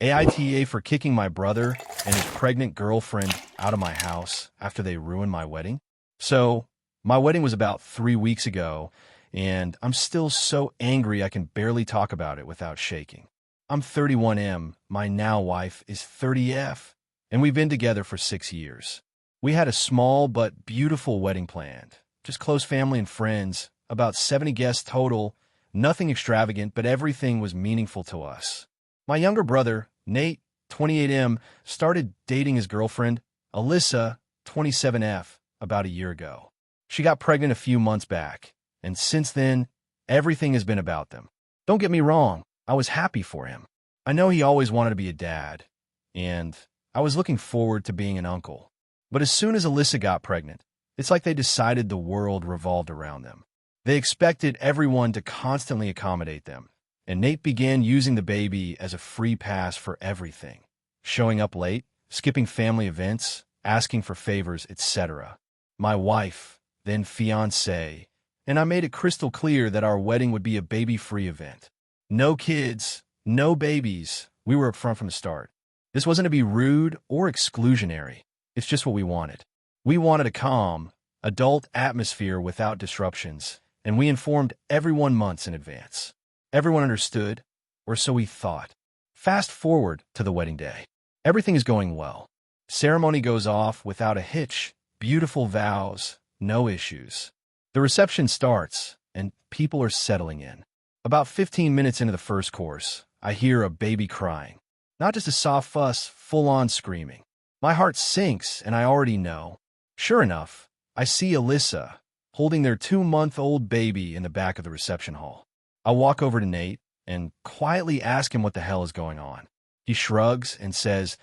AITA for kicking my brother and his pregnant girlfriend out of my house after they ruined my wedding. So, my wedding was about 3 weeks ago, and I'm still so angry I can barely talk about it without shaking. I'm 31M, my now wife is 30F, and we've been together for 6 years. We had a small but beautiful wedding planned, just close family and friends, about 70 guests total, nothing extravagant, but everything was meaningful to us. My younger brother, Nate, 28M, started dating his girlfriend, Alyssa, 27F, about a year ago. She got pregnant a few months back, and since then, everything has been about them. Don't get me wrong, I was happy for him. I know he always wanted to be a dad, and I was looking forward to being an uncle. But as soon as Alyssa got pregnant, it's like they decided the world revolved around them. They expected everyone to constantly accommodate them, and Nate began using the baby as a free pass for everything, showing up late, skipping family events, asking for favors, etc. My wife, then fiancée, and I made it crystal clear that our wedding would be a baby-free event. No kids, no babies. We were upfront from the start. This wasn't to be rude or exclusionary. It's just what we wanted. We wanted a calm, adult atmosphere without disruptions, and we informed everyone months in advance. Everyone understood, or so we thought. Fast forward to the wedding day. Everything is going well. Ceremony goes off without a hitch, beautiful vows, no issues. The reception starts, and people are settling in. About 15 minutes into the first course, I hear a baby crying. Not just a soft fuss, full-on screaming. My heart sinks, and I already know. Sure enough, I see Alyssa holding their 2-month-old baby in the back of the reception hall. I walk over to Nate and quietly ask him what the hell is going on. He shrugs and says,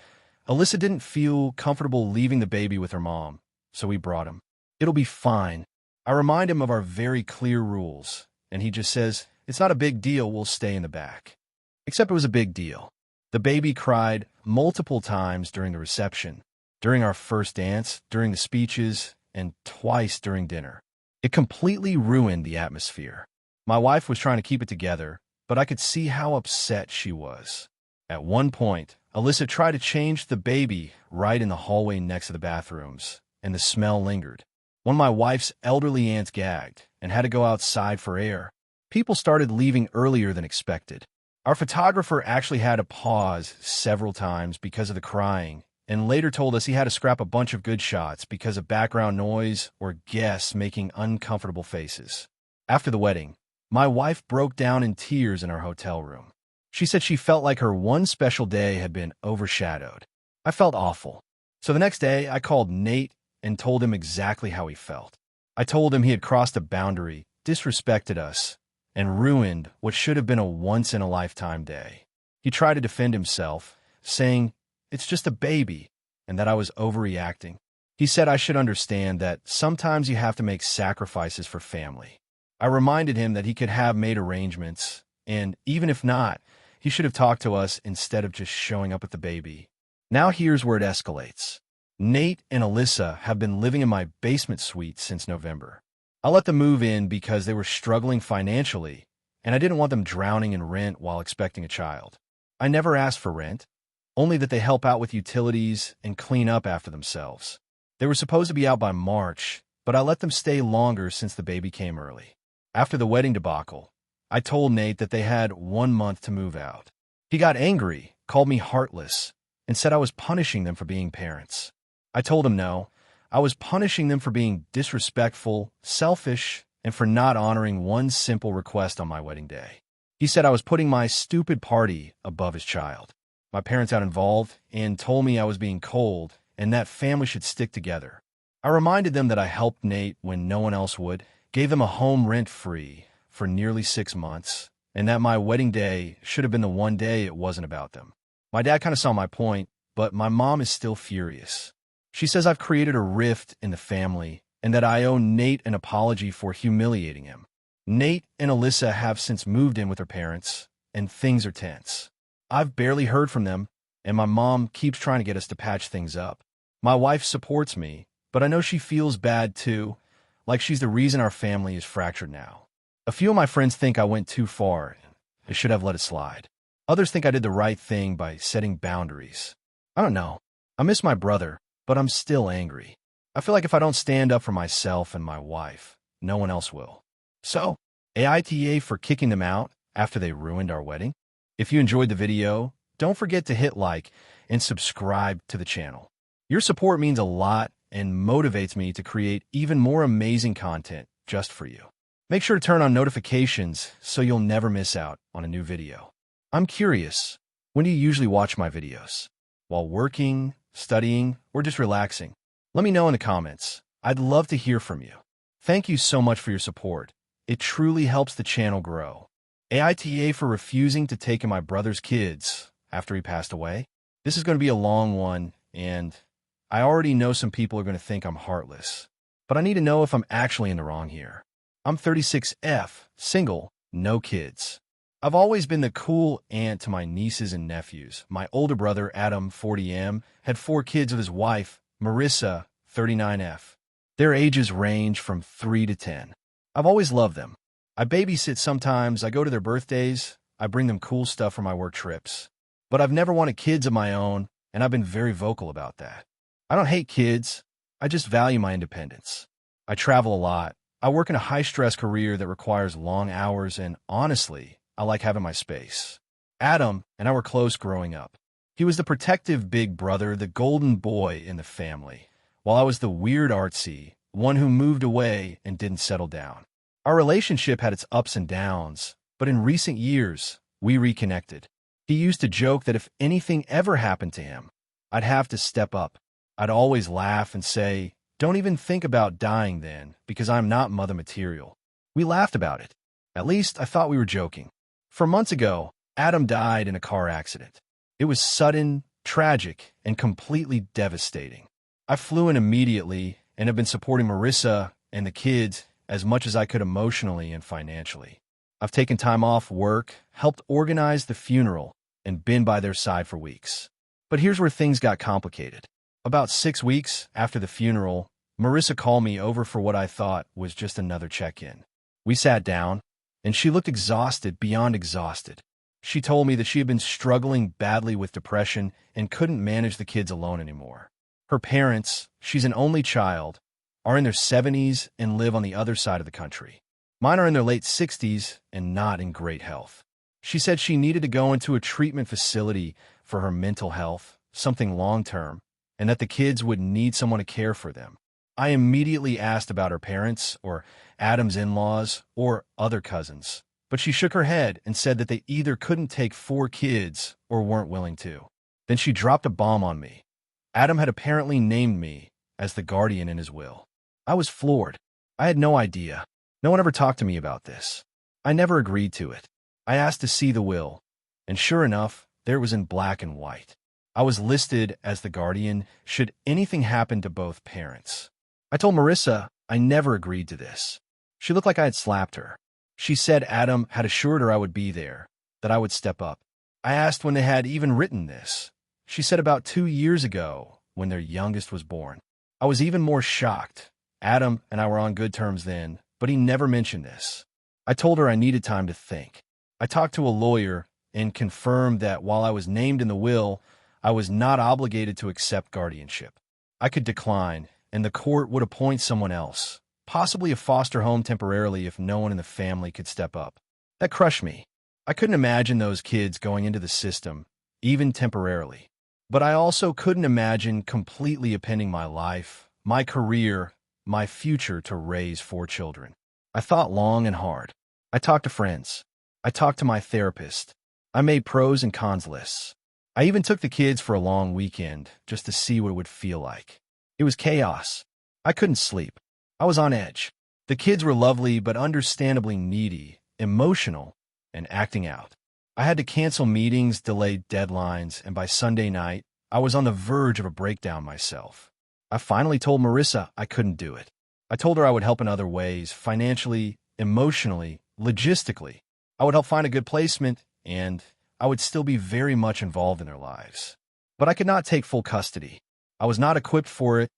Alyssa didn't feel comfortable leaving the baby with her mom, so we brought him. It'll be fine. I remind him of our very clear rules, and he just says, it's not a big deal, we'll stay in the back. Except it was a big deal. The baby cried multiple times during the reception, during our first dance, during the speeches, and twice during dinner. It completely ruined the atmosphere. My wife was trying to keep it together, but I could see how upset she was. At one point, Alyssa tried to change the baby right in the hallway next to the bathrooms, and the smell lingered. One of my wife's elderly aunts gagged and had to go outside for air. People started leaving earlier than expected. Our photographer actually had to pause several times because of the crying, and later told us he had to scrap a bunch of good shots because of background noise or guests making uncomfortable faces. After the wedding, my wife broke down in tears in our hotel room. She said she felt like her one special day had been overshadowed. I felt awful. So the next day, I called Nate and told him exactly how he felt. I told him he had crossed a boundary, disrespected us, and ruined what should have been a once-in-a-lifetime day. He tried to defend himself, saying, it's just a baby, and that I was overreacting. He said I should understand that sometimes you have to make sacrifices for family. I reminded him that he could have made arrangements, and even if not, he should have talked to us instead of just showing up with the baby. Now here's where it escalates. Nate and Alyssa have been living in my basement suite since November. I let them move in because they were struggling financially, and I didn't want them drowning in rent while expecting a child. I never asked for rent, only that they help out with utilities and clean up after themselves. They were supposed to be out by March, but I let them stay longer since the baby came early. After the wedding debacle, I told Nate that they had 1 month to move out. He got angry, called me heartless, and said I was punishing them for being parents. I told him no, I was punishing them for being disrespectful, selfish, and for not honoring one simple request on my wedding day. He said I was putting my stupid party above his child. My parents got involved and told me I was being cold and that family should stick together. I reminded them that I helped Nate when no one else would, gave them a home rent-free for nearly 6 months, and that my wedding day should have been the one day it wasn't about them. My dad kind of saw my point, but my mom is still furious. She says I've created a rift in the family and that I owe Nate an apology for humiliating him. Nate and Alyssa have since moved in with their parents, and things are tense. I've barely heard from them, and my mom keeps trying to get us to patch things up. My wife supports me, but I know she feels bad too, like she's the reason our family is fractured now. A few of my friends think I went too far. I should have let it slide. Others think I did the right thing by setting boundaries. I don't know. I miss my brother, but I'm still angry. I feel like if I don't stand up for myself and my wife, no one else will. So, AITA for kicking them out after they ruined our wedding. If you enjoyed the video, don't forget to hit like and subscribe to the channel. Your support means a lot and motivates me to create even more amazing content just for you. Make sure to turn on notifications so you'll never miss out on a new video. I'm curious, when do you usually watch my videos? While working, studying, or just relaxing? Let me know in the comments. I'd love to hear from you. Thank you so much for your support. It truly helps the channel grow. AITA for refusing to take in my brother's kids after he passed away. This is going to be a long one, and I already know some people are going to think I'm heartless. But I need to know if I'm actually in the wrong here. I'm 36F, single, no kids. I've always been the cool aunt to my nieces and nephews. My older brother, Adam, 40M, had 4 kids with his wife, Marissa, 39F. Their ages range from 3 to 10. I've always loved them. I babysit sometimes, I go to their birthdays, I bring them cool stuff for my work trips. But I've never wanted kids of my own, and I've been very vocal about that. I don't hate kids, I just value my independence. I travel a lot. I work in a high-stress career that requires long hours, and honestly, I like having my space. Adam and I were close growing up. He was the protective big brother, the golden boy in the family, while I was the weird artsy, one who moved away and didn't settle down. Our relationship had its ups and downs, but in recent years, we reconnected. He used to joke that if anything ever happened to him, I'd have to step up. I'd always laugh and say, "Don't even think about dying then, because I'm not mother material." We laughed about it. At least I thought we were joking. 4 months ago, Adam died in a car accident. It was sudden, tragic, and completely devastating. I flew in immediately and have been supporting Marissa and the kids as much as I could emotionally and financially. I've taken time off work, helped organize the funeral, and been by their side for weeks. But here's where things got complicated. About 6 weeks after the funeral, Marissa called me over for what I thought was just another check-in. We sat down, and she looked exhausted, beyond exhausted. She told me that she had been struggling badly with depression and couldn't manage the kids alone anymore. Her parents, she's an only child, are in their 70s and live on the other side of the country. Mine are in their late 60s and not in great health. She said she needed to go into a treatment facility for her mental health, something long-term, and that the kids would need someone to care for them. I immediately asked about her parents, or Adam's in-laws, or other cousins, but she shook her head and said that they either couldn't take 4 kids or weren't willing to. Then she dropped a bomb on me. Adam had apparently named me as the guardian in his will. I was floored. I had no idea. No one ever talked to me about this. I never agreed to it. I asked to see the will, and sure enough, there it was in black and white. I was listed as the guardian should anything happen to both parents. I told Marissa I never agreed to this. She looked like I had slapped her. She said Adam had assured her I would be there, that I would step up. I asked when they had even written this. She said about 2 years ago, when their youngest was born. I was even more shocked. Adam and I were on good terms then, but he never mentioned this. I told her I needed time to think. I talked to a lawyer and confirmed that while I was named in the will, I was not obligated to accept guardianship. I could decline, and the court would appoint someone else, possibly a foster home temporarily if no one in the family could step up. That crushed me. I couldn't imagine those kids going into the system, even temporarily. But I also couldn't imagine completely appending my life, my career, my future to raise 4 children. I thought long and hard. I talked to friends. I talked to my therapist. I made pros and cons lists. I even took the kids for a long weekend just to see what it would feel like. It was chaos. I couldn't sleep. I was on edge. The kids were lovely but understandably needy, emotional, and acting out. I had to cancel meetings, delay deadlines, and by Sunday night, I was on the verge of a breakdown myself. I finally told Marissa I couldn't do it. I told her I would help in other ways, financially, emotionally, logistically. I would help find a good placement, and I would still be very much involved in their lives. But I could not take full custody. I was not equipped for it,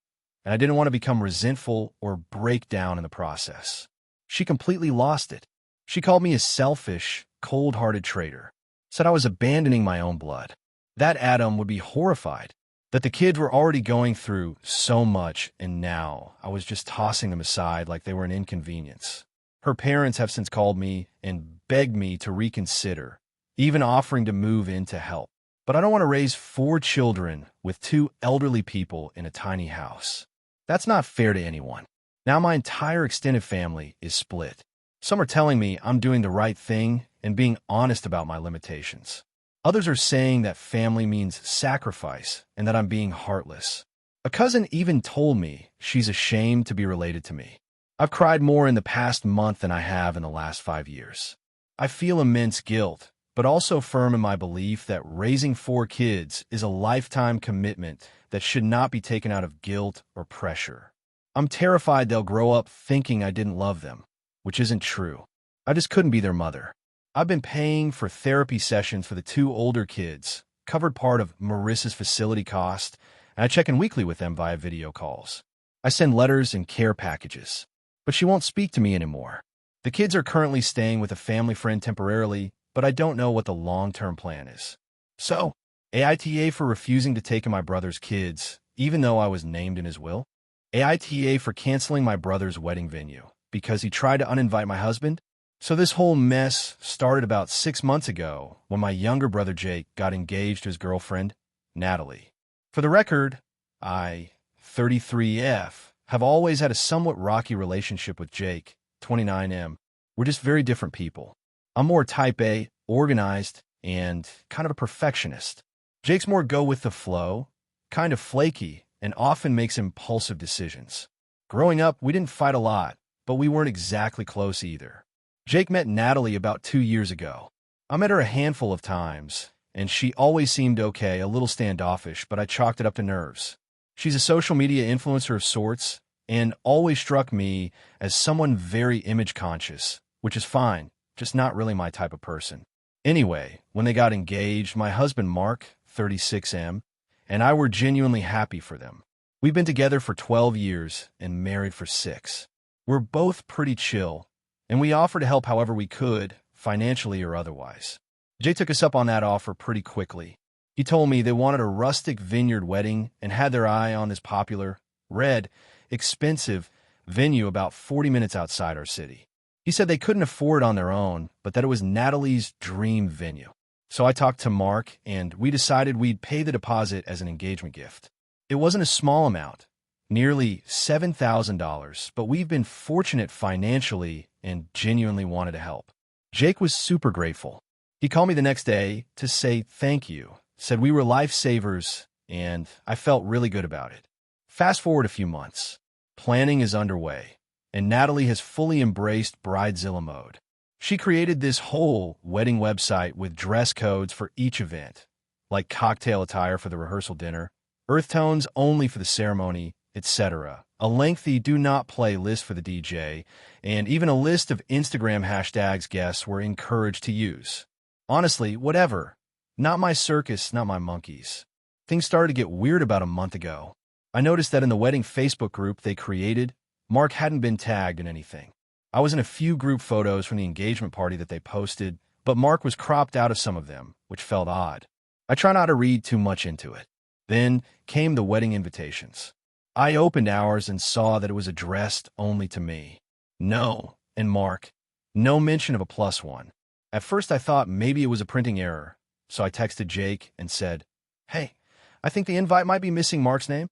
and I didn't want to become resentful or break down in the process. She completely lost it. She called me a selfish, cold-hearted traitor. said I was abandoning my own blood. That Adam would be horrified, that the kids were already going through so much, and now I was just tossing them aside like they were an inconvenience. Her parents have since called me and begged me to reconsider, even offering to move in to help. But I don't want to raise 4 children with 2 elderly people in a tiny house. That's not fair to anyone. Now my entire extended family is split. Some are telling me I'm doing the right thing and being honest about my limitations. Others are saying that family means sacrifice and that I'm being heartless. A cousin even told me she's ashamed to be related to me. I've cried more in the past month than I have in the last 5 years. I feel immense guilt, but also firm in my belief that raising 4 kids is a lifetime commitment that should not be taken out of guilt or pressure. I'm terrified they'll grow up thinking I didn't love them, which isn't true. I just couldn't be their mother. I've been paying for therapy sessions for the 2 older kids, covered part of Marissa's facility cost, and I check in weekly with them via video calls. I send letters and care packages, but she won't speak to me anymore. The kids are currently staying with a family friend temporarily, but I don't know what the long-term plan is. So, AITA for refusing to take in my brother's kids, even though I was named in his will. AITA for canceling my brother's wedding venue because he tried to uninvite my husband. So this whole mess started about 6 months ago when my younger brother Jake got engaged to his girlfriend, Natalie. For the record, I, 33F, have always had a somewhat rocky relationship with Jake, 29M. We're just very different people. I'm more type A, organized, and kind of a perfectionist. Jake's more go with the flow, kind of flaky, and often makes impulsive decisions. Growing up, we didn't fight a lot, but we weren't exactly close either. Jake met Natalie about 2 years ago. I met her a handful of times, and she always seemed okay, a little standoffish, but I chalked it up to nerves. She's a social media influencer of sorts, and always struck me as someone very image-conscious, which is fine, just not really my type of person. Anyway, when they got engaged, my husband Mark, 36M, and I were genuinely happy for them. We've been together for 12 years and married for 6. We're both pretty chill, and we offer to help however we could, financially or otherwise. Jay took us up on that offer pretty quickly. He told me they wanted a rustic vineyard wedding and had their eye on this popular, red, expensive venue about 40 minutes outside our city. He said they couldn't afford it on their own, but that it was Natalie's dream venue. So I talked to Mark, and we decided we'd pay the deposit as an engagement gift. It wasn't a small amount, nearly $7,000, but we've been fortunate financially and genuinely wanted to help. Jake was super grateful. He called me the next day to say thank you, said we were lifesavers, and I felt really good about it. Fast forward a few months. Planning is underway, and Natalie has fully embraced Bridezilla mode. She created this whole wedding website with dress codes for each event, like cocktail attire for the rehearsal dinner, earth tones only for the ceremony, etc. A lengthy do not play list for the DJ, and even a list of Instagram hashtags guests were encouraged to use. Honestly, whatever. Not my circus, not my monkeys. Things started to get weird about a month ago. I noticed that in the wedding Facebook group they created, Mark hadn't been tagged in anything. I was in a few group photos from the engagement party that they posted, but Mark was cropped out of some of them, which felt odd. I try not to read too much into it. Then came the wedding invitations. I opened ours and saw that it was addressed only to me. No, and Mark. No mention of a +1. At first I thought maybe it was a printing error, so I texted Jake and said, "Hey, I think the invite might be missing Mark's name."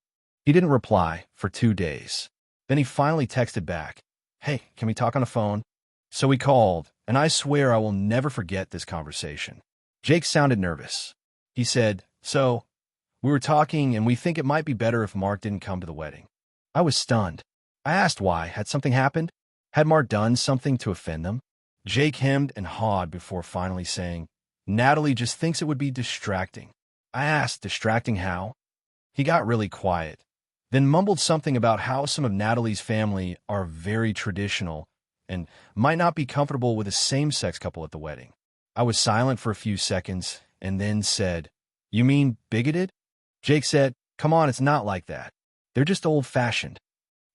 He didn't reply for 2 days. Then he finally texted back, "Hey, can we talk on the phone?" So we called, and I swear I will never forget this conversation. Jake sounded nervous. He said, "So, we were talking, and we think it might be better if Mark didn't come to the wedding." I was stunned. I asked why. Had something happened? Had Mark done something to offend them? Jake hemmed and hawed before finally saying, "Natalie just thinks it would be distracting." I asked, distracting how? He got really quiet, then mumbled something about how some of Natalie's family are very traditional and might not be comfortable with a same-sex couple at the wedding. I was silent for a few seconds and then said, "You mean bigoted?" Jake said, "Come on, it's not like that. They're just old-fashioned."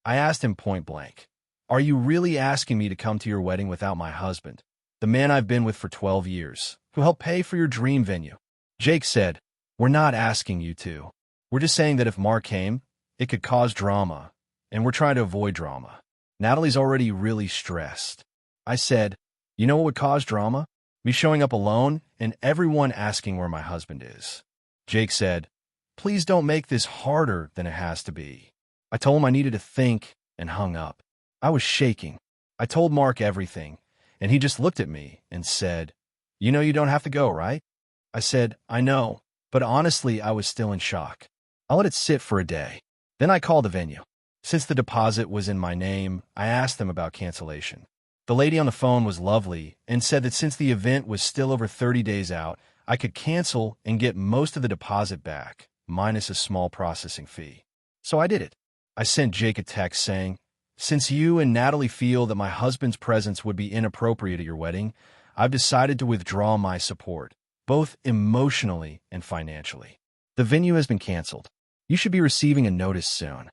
I asked him point blank, "Are you really asking me to come to your wedding without my husband, the man I've been with for 12 years, who helped pay for your dream venue. Jake said, "We're not asking you to. We're just saying that if Mark came, it could cause drama, and we're trying to avoid drama." Natalie's already really stressed. I said, "You know what would cause drama? Me showing up alone and everyone asking where my husband is." Jake said, "Please don't make this harder than it has to be." I told him I needed to think and hung up. I was shaking. I told Mark everything, and he just looked at me and said, "You know you don't have to go, right?" I said, "I know," but honestly, I was still in shock. I let it sit for a day. Then I called the venue. Since the deposit was in my name, I asked them about cancellation. The lady on the phone was lovely and said that since the event was still over 30 days out, I could cancel and get most of the deposit back, minus a small processing fee. So I did it. I sent Jake a text saying, "Since you and Natalie feel that my husband's presence would be inappropriate at your wedding, I've decided to withdraw my support, both emotionally and financially. The venue has been canceled. You should be receiving a notice soon."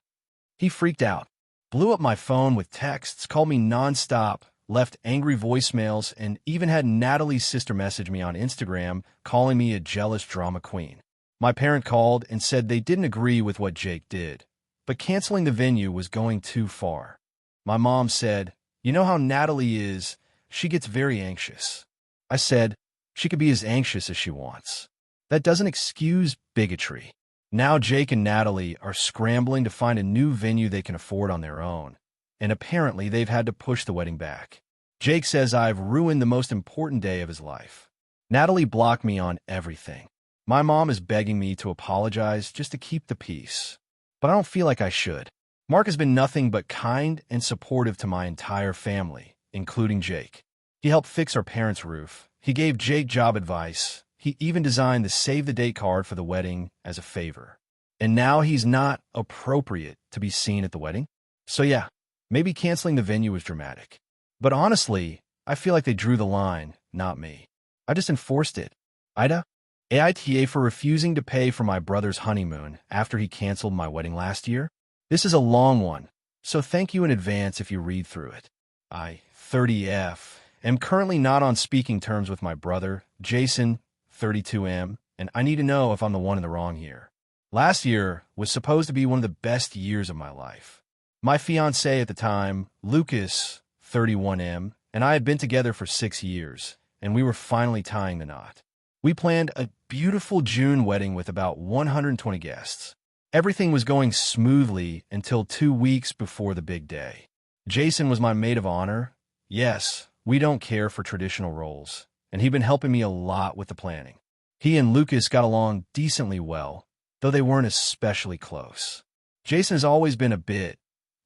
He freaked out, blew up my phone with texts, called me nonstop, left angry voicemails, and even had Natalie's sister message me on Instagram, calling me a jealous drama queen. My parent called and said they didn't agree with what Jake did, but canceling the venue was going too far. My mom said, "You know how Natalie is, she gets very anxious." I said, "She could be as anxious as she wants. That doesn't excuse bigotry." Now Jake and Natalie are scrambling to find a new venue they can afford on their own, and apparently they've had to push the wedding back. Jake says I've ruined the most important day of his life. Natalie blocked me on everything. My mom is begging me to apologize just to keep the peace, but I don't feel like I should. Mark has been nothing but kind and supportive to my entire family, including Jake. He helped fix our parents' roof. He gave Jake job advice. He even designed the save-the-date card for the wedding as a favor. And now he's not appropriate to be seen at the wedding? So yeah, maybe canceling the venue was dramatic. But honestly, I feel like they drew the line, not me. I just enforced it. AITA for refusing to pay for my brother's honeymoon after he canceled my wedding last year. This is a long one, so thank you in advance if you read through it. I, 30F, am currently not on speaking terms with my brother, Jason, 32M, and I need to know if I'm the one in the wrong here. Last year was supposed to be one of the best years of my life. My fiancé at the time, Lucas, 31M, and I had been together for 6 years, and we were finally tying the knot. We planned a beautiful June wedding with about 120 guests. Everything was going smoothly until 2 weeks before the big day. Jason was my maid of honor. Yes, we don't care for traditional roles, and he'd been helping me a lot with the planning. He and Lucas got along decently well, though they weren't especially close. Jason has always been a bit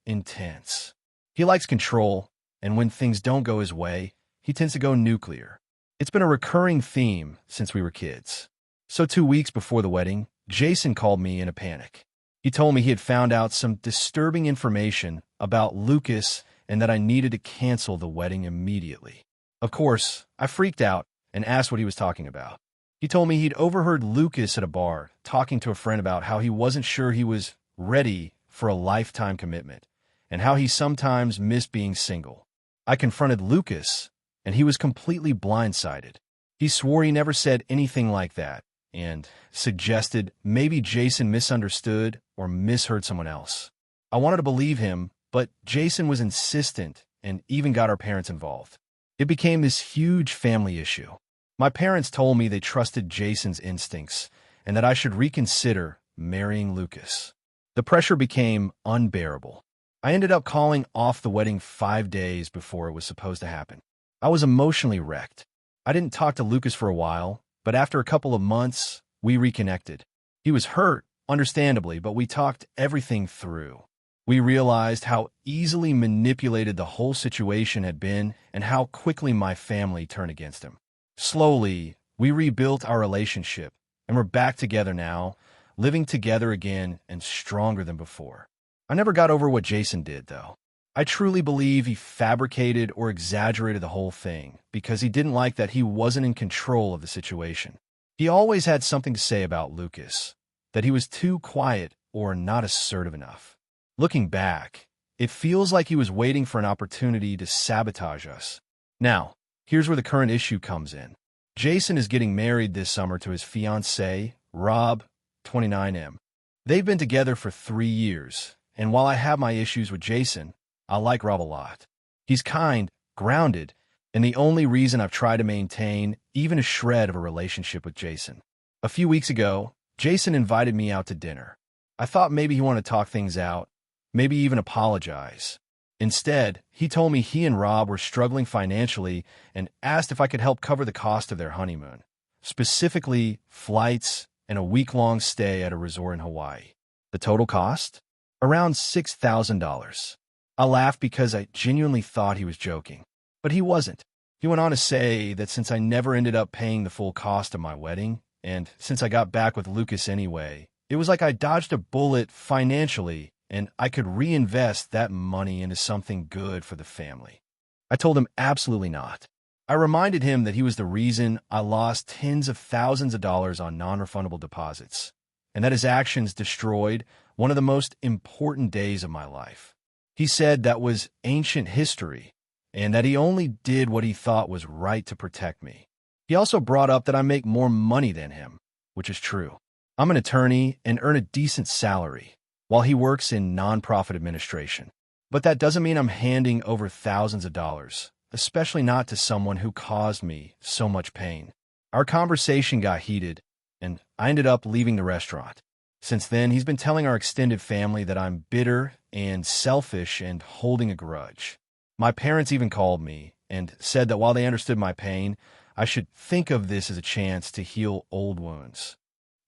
intense. He likes control, and when things don't go his way, he tends to go nuclear. It's been a recurring theme since we were kids. So 2 weeks before the wedding, Jason called me in a panic. He told me he had found out some disturbing information about Lucas and that I needed to cancel the wedding immediately. Of course, I freaked out and asked what he was talking about. He told me he'd overheard Lucas at a bar talking to a friend about how he wasn't sure he was ready for a lifetime commitment and how he sometimes missed being single. I confronted Lucas, and he was completely blindsided. He swore he never said anything like that and suggested maybe Jason misunderstood or misheard someone else. I wanted to believe him, but Jason was insistent and even got our parents involved. It became this huge family issue. My parents told me they trusted Jason's instincts and that I should reconsider marrying Lucas. The pressure became unbearable. I ended up calling off the wedding 5 days before it was supposed to happen. I was emotionally wrecked. I didn't talk to Lucas for a while, but after a couple of months, we reconnected. He was hurt, understandably, but we talked everything through. We realized how easily manipulated the whole situation had been and how quickly my family turned against him. Slowly, we rebuilt our relationship, and we're back together now, living together again and stronger than before. I never got over what Jason did, though. I truly believe he fabricated or exaggerated the whole thing because he didn't like that he wasn't in control of the situation. He always had something to say about Lucas, that he was too quiet or not assertive enough. Looking back, it feels like he was waiting for an opportunity to sabotage us. Now, here's where the current issue comes in. Jason is getting married this summer to his fiancée, Rob, 29M. They've been together for 3 years, and while I have my issues with Jason, I like Rob a lot. He's kind, grounded, and the only reason I've tried to maintain even a shred of a relationship with Jason. A few weeks ago, Jason invited me out to dinner. I thought maybe he wanted to talk things out, maybe even apologize. Instead, he told me he and Rob were struggling financially and asked if I could help cover the cost of their honeymoon, specifically flights and a week-long stay at a resort in Hawaii. The total cost? Around $6,000. I laughed because I genuinely thought he was joking, but he wasn't. He went on to say that since I never ended up paying the full cost of my wedding, and since I got back with Lucas anyway, it was like I dodged a bullet financially and I could reinvest that money into something good for the family. I told him absolutely not. I reminded him that he was the reason I lost tens of thousands of dollars on non-refundable deposits, and that his actions destroyed one of the most important days of my life. He said that was ancient history, and that he only did what he thought was right to protect me. He also brought up that I make more money than him, which is true. I'm an attorney and earn a decent salary, while he works in nonprofit administration. But that doesn't mean I'm handing over thousands of dollars, especially not to someone who caused me so much pain. Our conversation got heated, and I ended up leaving the restaurant. Since then, he's been telling our extended family that I'm bitter and selfish and holding a grudge. My parents even called me and said that while they understood my pain, I should think of this as a chance to heal old wounds.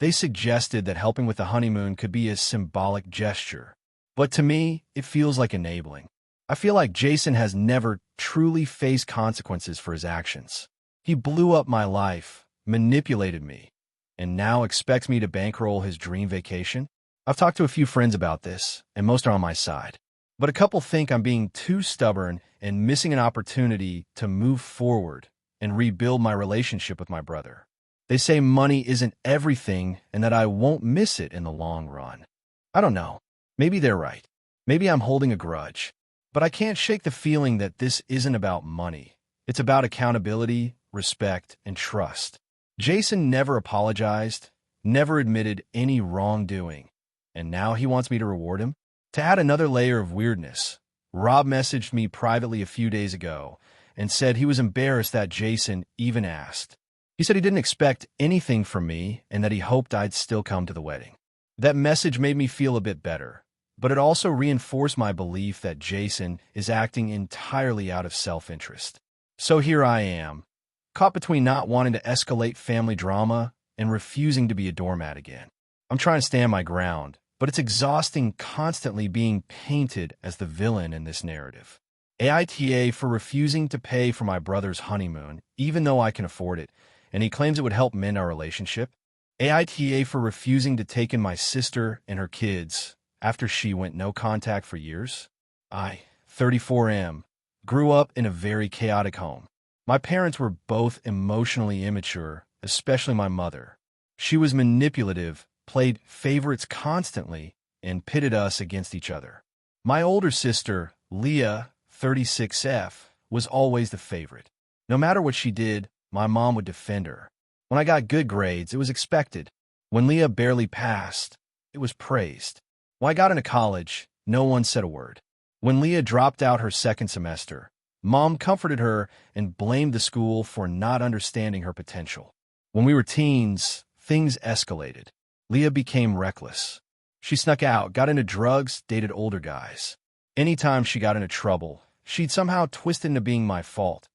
They suggested that helping with the honeymoon could be a symbolic gesture, but to me, it feels like enabling. I feel like Jason has never truly faced consequences for his actions. He blew up my life, manipulated me, and now expects me to bankroll his dream vacation? I've talked to a few friends about this, and most are on my side. But a couple think I'm being too stubborn and missing an opportunity to move forward and rebuild my relationship with my brother. They say money isn't everything and that I won't miss it in the long run. I don't know. Maybe they're right. Maybe I'm holding a grudge. But I can't shake the feeling that this isn't about money. It's about accountability, respect, and trust. Jason never apologized, never admitted any wrongdoing, and now he wants me to reward him? To add another layer of weirdness, Rob messaged me privately a few days ago and said he was embarrassed that Jason even asked. He said he didn't expect anything from me and that he hoped I'd still come to the wedding. That message made me feel a bit better, but it also reinforced my belief that Jason is acting entirely out of self-interest. So here I am, caught between not wanting to escalate family drama and refusing to be a doormat again. I'm trying to stand my ground, but it's exhausting constantly being painted as the villain in this narrative. AITA for refusing to pay for my brother's honeymoon, even though I can afford it, and he claims it would help mend our relationship. AITA for refusing to take in my sister and her kids after she went no contact for years. I, 34M, grew up in a very chaotic home. My parents were both emotionally immature, especially my mother. She was manipulative, played favorites constantly, and pitted us against each other. My older sister, Leah, 36F, was always the favorite. No matter what she did, my mom would defend her. When I got good grades, it was expected. When Leah barely passed, it was praised. When I got into college, no one said a word. When Leah dropped out her second semester, Mom comforted her and blamed the school for not understanding her potential. When we were teens, things escalated. Leah became reckless. She snuck out, got into drugs, dated older guys. Anytime she got into trouble, she'd somehow twist into being my fault.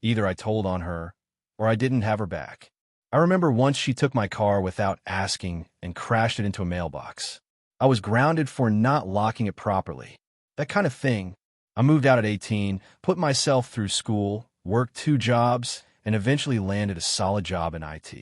Either I told on her, or I didn't have her back. I remember once she took my car without asking and crashed it into a mailbox. I was grounded for not locking it properly. That kind of thing. I moved out at 18, put myself through school, worked 2 jobs, and eventually landed a solid job in IT.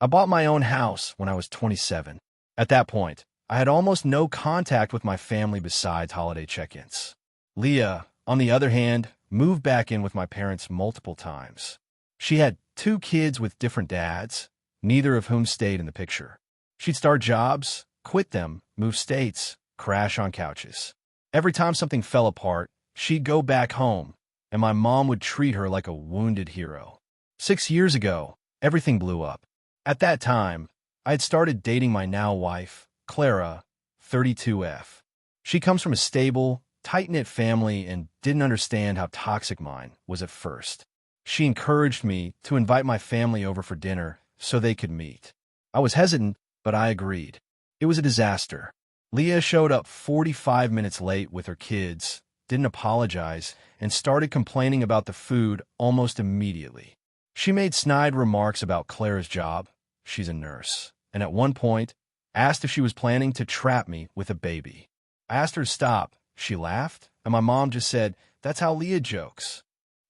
I bought my own house when I was 27. At that point, I had almost no contact with my family besides holiday check-ins. Leah, on the other hand, moved back in with my parents multiple times. She had 2 kids with different dads, neither of whom stayed in the picture. She'd start jobs, quit them, move states, crash on couches. Every time something fell apart, she'd go back home, and my mom would treat her like a wounded hero. 6 years ago, everything blew up. At that time, I had started dating my now wife, Clara, 32F. She comes from a stable, tight-knit family and didn't understand how toxic mine was at first. She encouraged me to invite my family over for dinner so they could meet. I was hesitant, but I agreed. It was a disaster. Leah showed up 45 minutes late with her kids, didn't apologize, and started complaining about the food almost immediately. She made snide remarks about Clara's job. She's a nurse. And at one point, asked if she was planning to trap me with a baby. I asked her to stop. She laughed, and my mom just said, "That's how Leah jokes."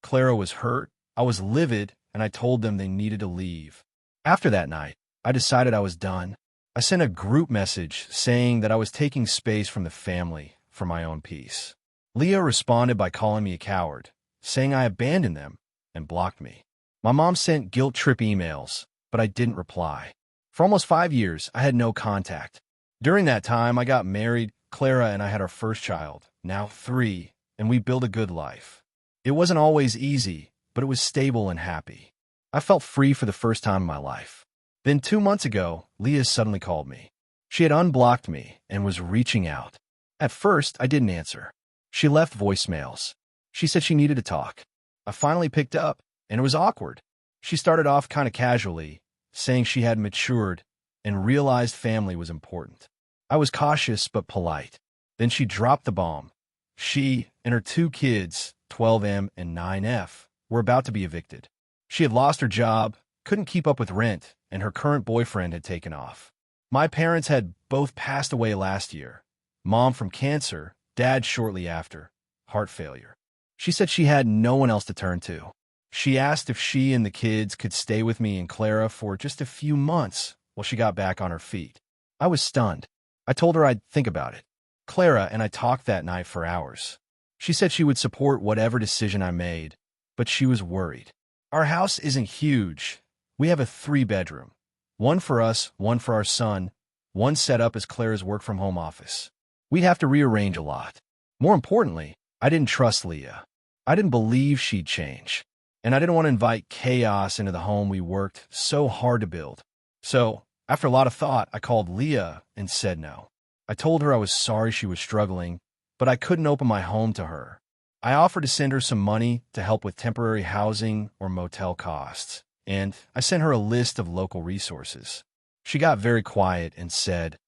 Clara was hurt. I was livid, and I told them they needed to leave. After that night, I decided I was done. I sent a group message saying that I was taking space from the family for my own peace. Leah responded by calling me a coward, saying I abandoned them, and blocked me. My mom sent guilt-trip emails, but I didn't reply. For almost 5 years, I had no contact. During that time, I got married. Clara and I had our first child, now 3, and we built a good life. It wasn't always easy, but it was stable and happy. I felt free for the first time in my life. Then 2 months ago, Leah suddenly called me. She had unblocked me and was reaching out. At first, I didn't answer. She left voicemails. She said she needed to talk. I finally picked up, and it was awkward. She started off kind of casually, saying she had matured and realized family was important. I was cautious but polite. Then she dropped the bomb. She and her 2 kids, 12M and 9F, were about to be evicted. She had lost her job, couldn't keep up with rent, and her current boyfriend had taken off. My parents had both passed away last year. Mom from cancer, dad shortly after, heart failure. She said she had no one else to turn to. She asked if she and the kids could stay with me and Clara for just a few months while she got back on her feet. I was stunned. I told her I'd think about it. Clara and I talked that night for hours. She said she would support whatever decision I made, but she was worried. Our house isn't huge. We have a 3-bedroom. One for us, one for our son, one set up as Clara's work-from-home office. We'd have to rearrange a lot. More importantly, I didn't trust Leah. I didn't believe she'd change. And I didn't want to invite chaos into the home we worked so hard to build. So, after a lot of thought, I called Leah and said no. I told her I was sorry she was struggling, but I couldn't open my home to her. I offered to send her some money to help with temporary housing or motel costs, and I sent her a list of local resources. She got very quiet and said,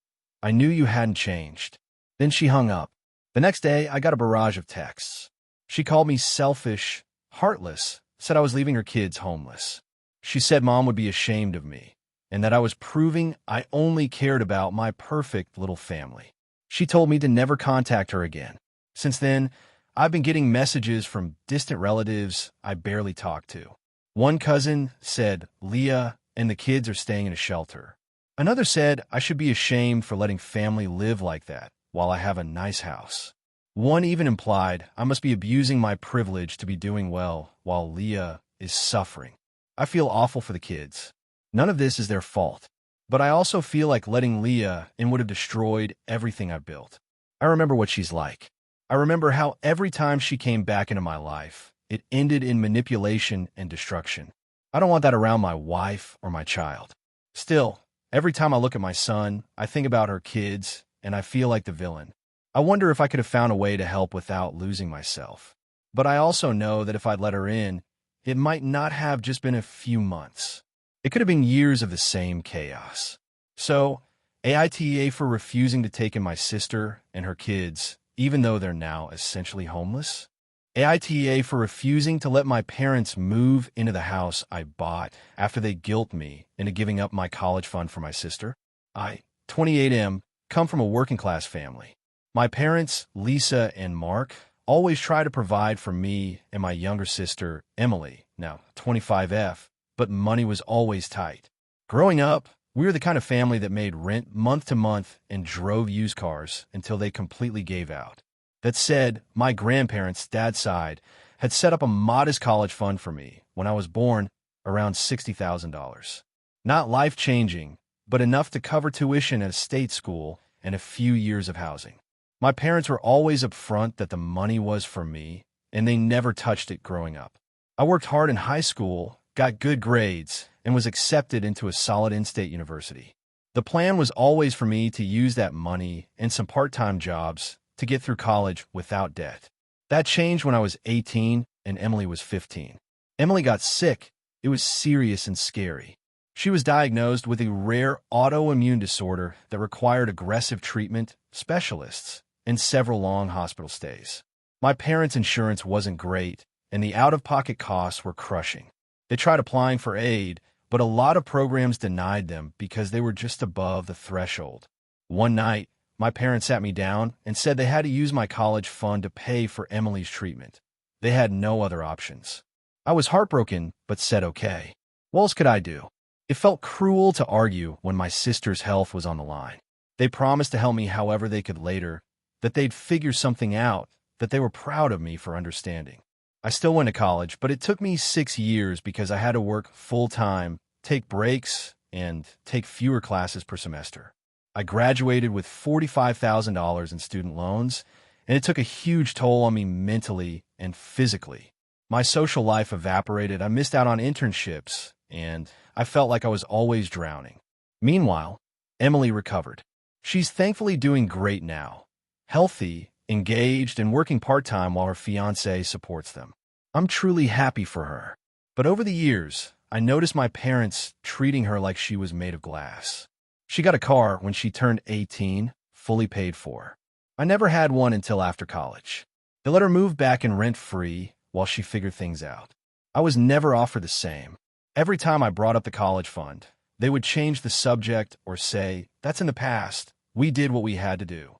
"I knew you hadn't changed." Then she hung up. The next day, I got a barrage of texts. She called me selfish, heartless, said I was leaving her kids homeless. She said Mom would be ashamed of me, and that I was proving I only cared about my perfect little family. She told me to never contact her again. Since then, I've been getting messages from distant relatives I barely talk to. One cousin said Leah and the kids are staying in a shelter. Another said I should be ashamed for letting family live like that while I have a nice house. One even implied I must be abusing my privilege to be doing well while Leah is suffering. I feel awful for the kids. None of this is their fault. But I also feel like letting Leah in would have destroyed everything I've built. I remember what she's like. I remember how every time she came back into my life, it ended in manipulation and destruction. I don't want that around my wife or my child. Still, every time I look at my son, I think about her kids, and I feel like the villain. I wonder if I could have found a way to help without losing myself. But I also know that if I'd let her in, it might not have just been a few months. It could have been years of the same chaos. So, AITA for refusing to take in my sister and her kids, even though they're now essentially homeless. AITA for refusing to let my parents move into the house I bought after they guilt me into giving up my college fund for my sister. I, 28M, come from a working-class family. My parents, Lisa and Mark, always try to provide for me and my younger sister, Emily, now 25F, but money was always tight. Growing up, we were the kind of family that made rent month to month and drove used cars until they completely gave out. That said, my grandparents' dad's side had set up a modest college fund for me when I was born, around $60,000. Not life-changing, but enough to cover tuition at a state school and a few years of housing. My parents were always upfront that the money was for me, and they never touched it growing up. I worked hard in high school got good grades, and was accepted into a solid in-state university. The plan was always for me to use that money and some part-time jobs to get through college without debt. That changed when I was 18 and Emily was 15. Emily got sick. It was serious and scary. She was diagnosed with a rare autoimmune disorder that required aggressive treatment, specialists, and several long hospital stays. My parents' insurance wasn't great, and the out-of-pocket costs were crushing. They tried applying for aid, but a lot of programs denied them because they were just above the threshold. One night, my parents sat me down and said they had to use my college fund to pay for Emily's treatment. They had no other options. I was heartbroken, but said okay. What else could I do? It felt cruel to argue when my sister's health was on the line. They promised to help me however they could later, that they'd figure something out, that they were proud of me for understanding. I still went to college, but it took me 6 years because I had to work full-time, take breaks, and take fewer classes per semester. I graduated with $45,000 in student loans, and it took a huge toll on me mentally and physically. My social life evaporated, I missed out on internships, and I felt like I was always drowning. Meanwhile, Emily recovered. She's thankfully doing great now, healthy, engaged, and working part-time while her fiancé supports them. I'm truly happy for her. But over the years, I noticed my parents treating her like she was made of glass. She got a car when she turned 18, fully paid for. I never had one until after college. They let her move back in rent-free while she figured things out. I was never offered the same. Every time I brought up the college fund, they would change the subject or say, "That's in the past. We did what we had to do."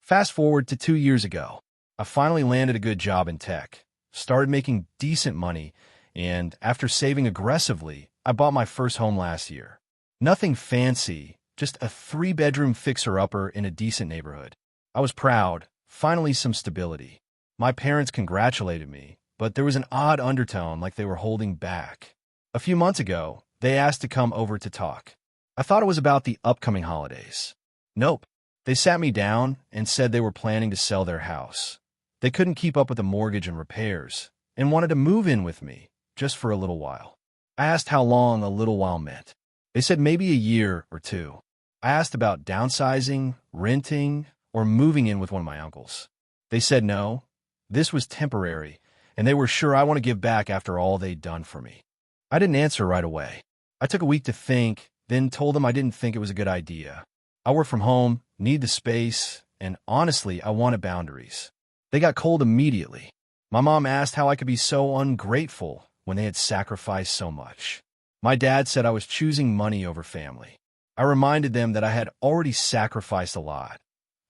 Fast forward to 2 years ago. I finally landed a good job in tech, started making decent money, and after saving aggressively, I bought my first home last year. Nothing fancy, just a 3-bedroom fixer-upper in a decent neighborhood. I was proud, finally some stability. My parents congratulated me, but there was an odd undertone like they were holding back. A few months ago, they asked to come over to talk. I thought it was about the upcoming holidays. Nope. They sat me down and said they were planning to sell their house. They couldn't keep up with the mortgage and repairs and wanted to move in with me just for a little while. I asked how long a little while meant. They said maybe a year or two. I asked about downsizing, renting, or moving in with one of my uncles. They said no, this was temporary, and they were sure I want to give back after all they'd done for me. I didn't answer right away. I took a week to think, then told them I didn't think it was a good idea. I work from home, need the space, and honestly, I wanted boundaries. They got cold immediately. My mom asked how I could be so ungrateful when they had sacrificed so much. My dad said I was choosing money over family. I reminded them that I had already sacrificed a lot.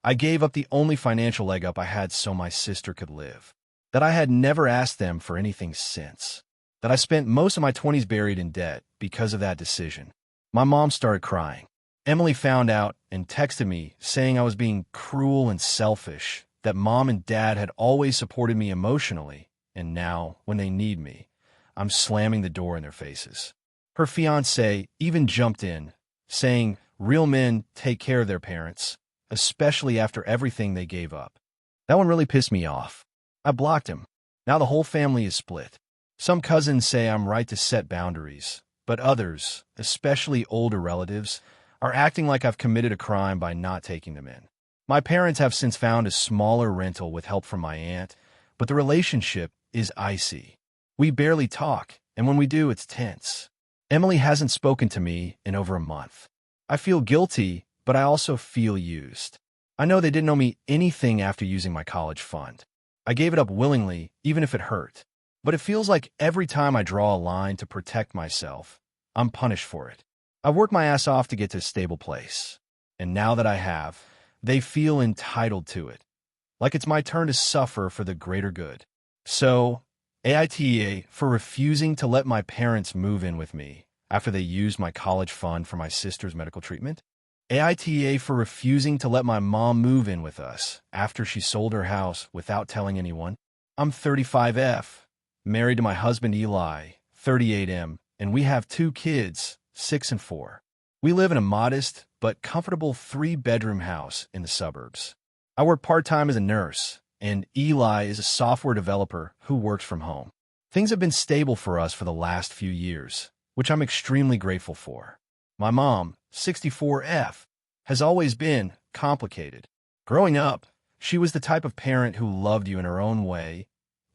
I gave up the only financial leg up I had so my sister could live. That I had never asked them for anything since. That I spent most of my 20s buried in debt because of that decision. My mom started crying. Emily found out and texted me saying I was being cruel and selfish, that mom and dad had always supported me emotionally, and now, when they need me, I'm slamming the door in their faces. Her fiancé even jumped in, saying real men take care of their parents, especially after everything they gave up. That one really pissed me off. I blocked him. Now the whole family is split. Some cousins say I'm right to set boundaries, but others, especially older relatives, are acting like I've committed a crime by not taking them in. My parents have since found a smaller rental with help from my aunt, but the relationship is icy. We barely talk, and when we do, it's tense. Emily hasn't spoken to me in over a month. I feel guilty, but I also feel used. I know they didn't owe me anything after using my college fund. I gave it up willingly, even if it hurt. But it feels like every time I draw a line to protect myself, I'm punished for it. I've worked my ass off to get to a stable place. And now that I have, they feel entitled to it. Like it's my turn to suffer for the greater good. So, AITA for refusing to let my parents move in with me after they used my college fund for my sister's medical treatment. AITA for refusing to let my mom move in with us after she sold her house without telling anyone. I'm 35F, married to my husband Eli, 38M, and we have 2 kids, 6 and 4. We live in a modest but comfortable 3-bedroom house in the suburbs. I work part-time as a nurse, and Eli is a software developer who works from home. Things have been stable for us for the last few years, which I'm extremely grateful for. My mom, 64F, has always been complicated. Growing up, she was the type of parent who loved you in her own way,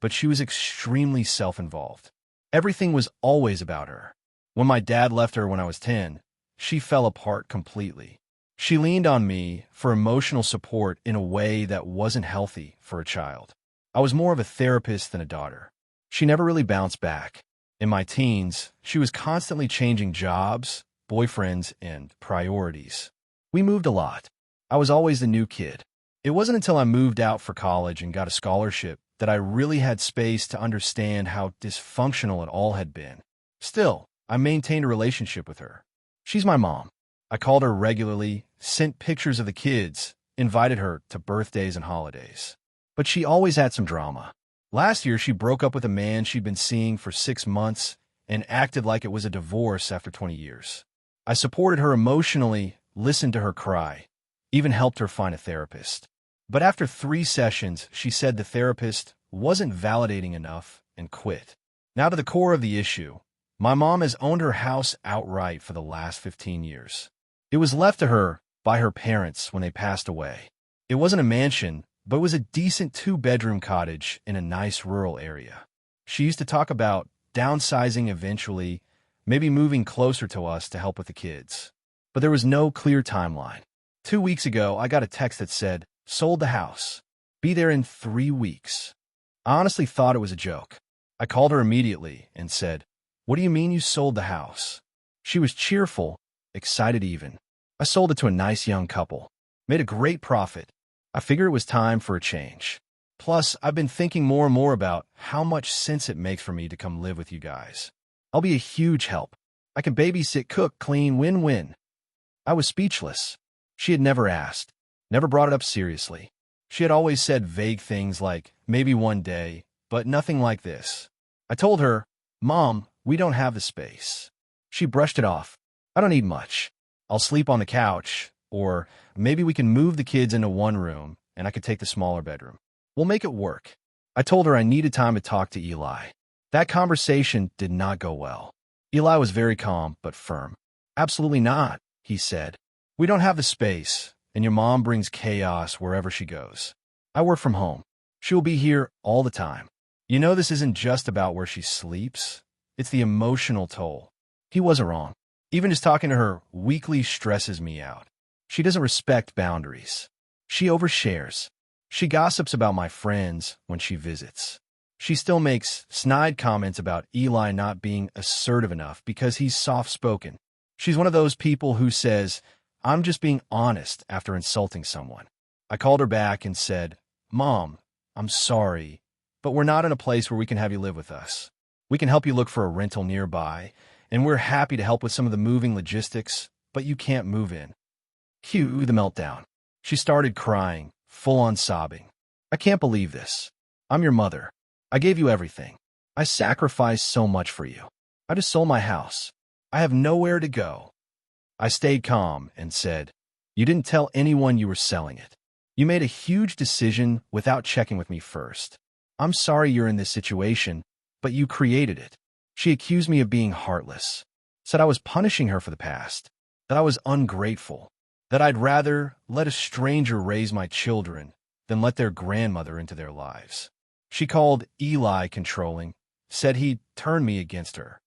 but she was extremely self-involved. Everything was always about her. When my dad left her when I was 10, she fell apart completely. She leaned on me for emotional support in a way that wasn't healthy for a child. I was more of a therapist than a daughter. She never really bounced back. In my teens, she was constantly changing jobs, boyfriends, and priorities. We moved a lot. I was always the new kid. It wasn't until I moved out for college and got a scholarship that I really had space to understand how dysfunctional it all had been. Still, I maintained a relationship with her. She's my mom. I called her regularly, sent pictures of the kids, invited her to birthdays and holidays. But she always had some drama. Last year, she broke up with a man she'd been seeing for 6 months and acted like it was a divorce after 20 years. I supported her emotionally, listened to her cry, even helped her find a therapist. But after 3 sessions, she said the therapist wasn't validating enough and quit. Now to the core of the issue. My mom has owned her house outright for the last 15 years. It was left to her by her parents when they passed away. It wasn't a mansion, but it was a decent 2-bedroom cottage in a nice rural area. She used to talk about downsizing eventually, maybe moving closer to us to help with the kids. But there was no clear timeline. 2 weeks ago, I got a text that said, "Sold the house. Be there in 3 weeks." I honestly thought it was a joke. I called her immediately and said, "What do you mean you sold the house?" She was cheerful, excited even. "I sold it to a nice young couple. Made a great profit. I figured it was time for a change. Plus, I've been thinking more and more about how much sense it makes for me to come live with you guys. I'll be a huge help. I can babysit, cook, clean, win-win." I was speechless. She had never asked, never brought it up seriously. She had always said vague things like, maybe one day, but nothing like this. I told her, "Mom, we don't have the space." She brushed it off. "I don't need much. I'll sleep on the couch, or maybe we can move the kids into one room and I could take the smaller bedroom. We'll make it work." I told her I needed time to talk to Eli. That conversation did not go well. Eli was very calm but firm. "Absolutely not," he said. "We don't have the space, and your mom brings chaos wherever she goes. I work from home. She will be here all the time. You know this isn't just about where she sleeps. It's the emotional toll." He wasn't wrong. Even just talking to her weekly stresses me out. She doesn't respect boundaries. She overshares. She gossips about my friends when she visits. She still makes snide comments about Eli not being assertive enough because he's soft-spoken. She's one of those people who says, "I'm just being honest," after insulting someone. I called her back and said, "Mom, I'm sorry, but we're not in a place where we can have you live with us. We can help you look for a rental nearby, and we're happy to help with some of the moving logistics, but you can't move in." Cue the meltdown. She started crying, full-on sobbing. "I can't believe this. I'm your mother. I gave you everything. I sacrificed so much for you. I just sold my house. I have nowhere to go." I stayed calm and said, "You didn't tell anyone you were selling it. You made a huge decision without checking with me first. I'm sorry you're in this situation, but you created it." She accused me of being heartless, said I was punishing her for the past, that I was ungrateful, that I'd rather let a stranger raise my children than let their grandmother into their lives. She called Eli controlling, said he'd turn me against her.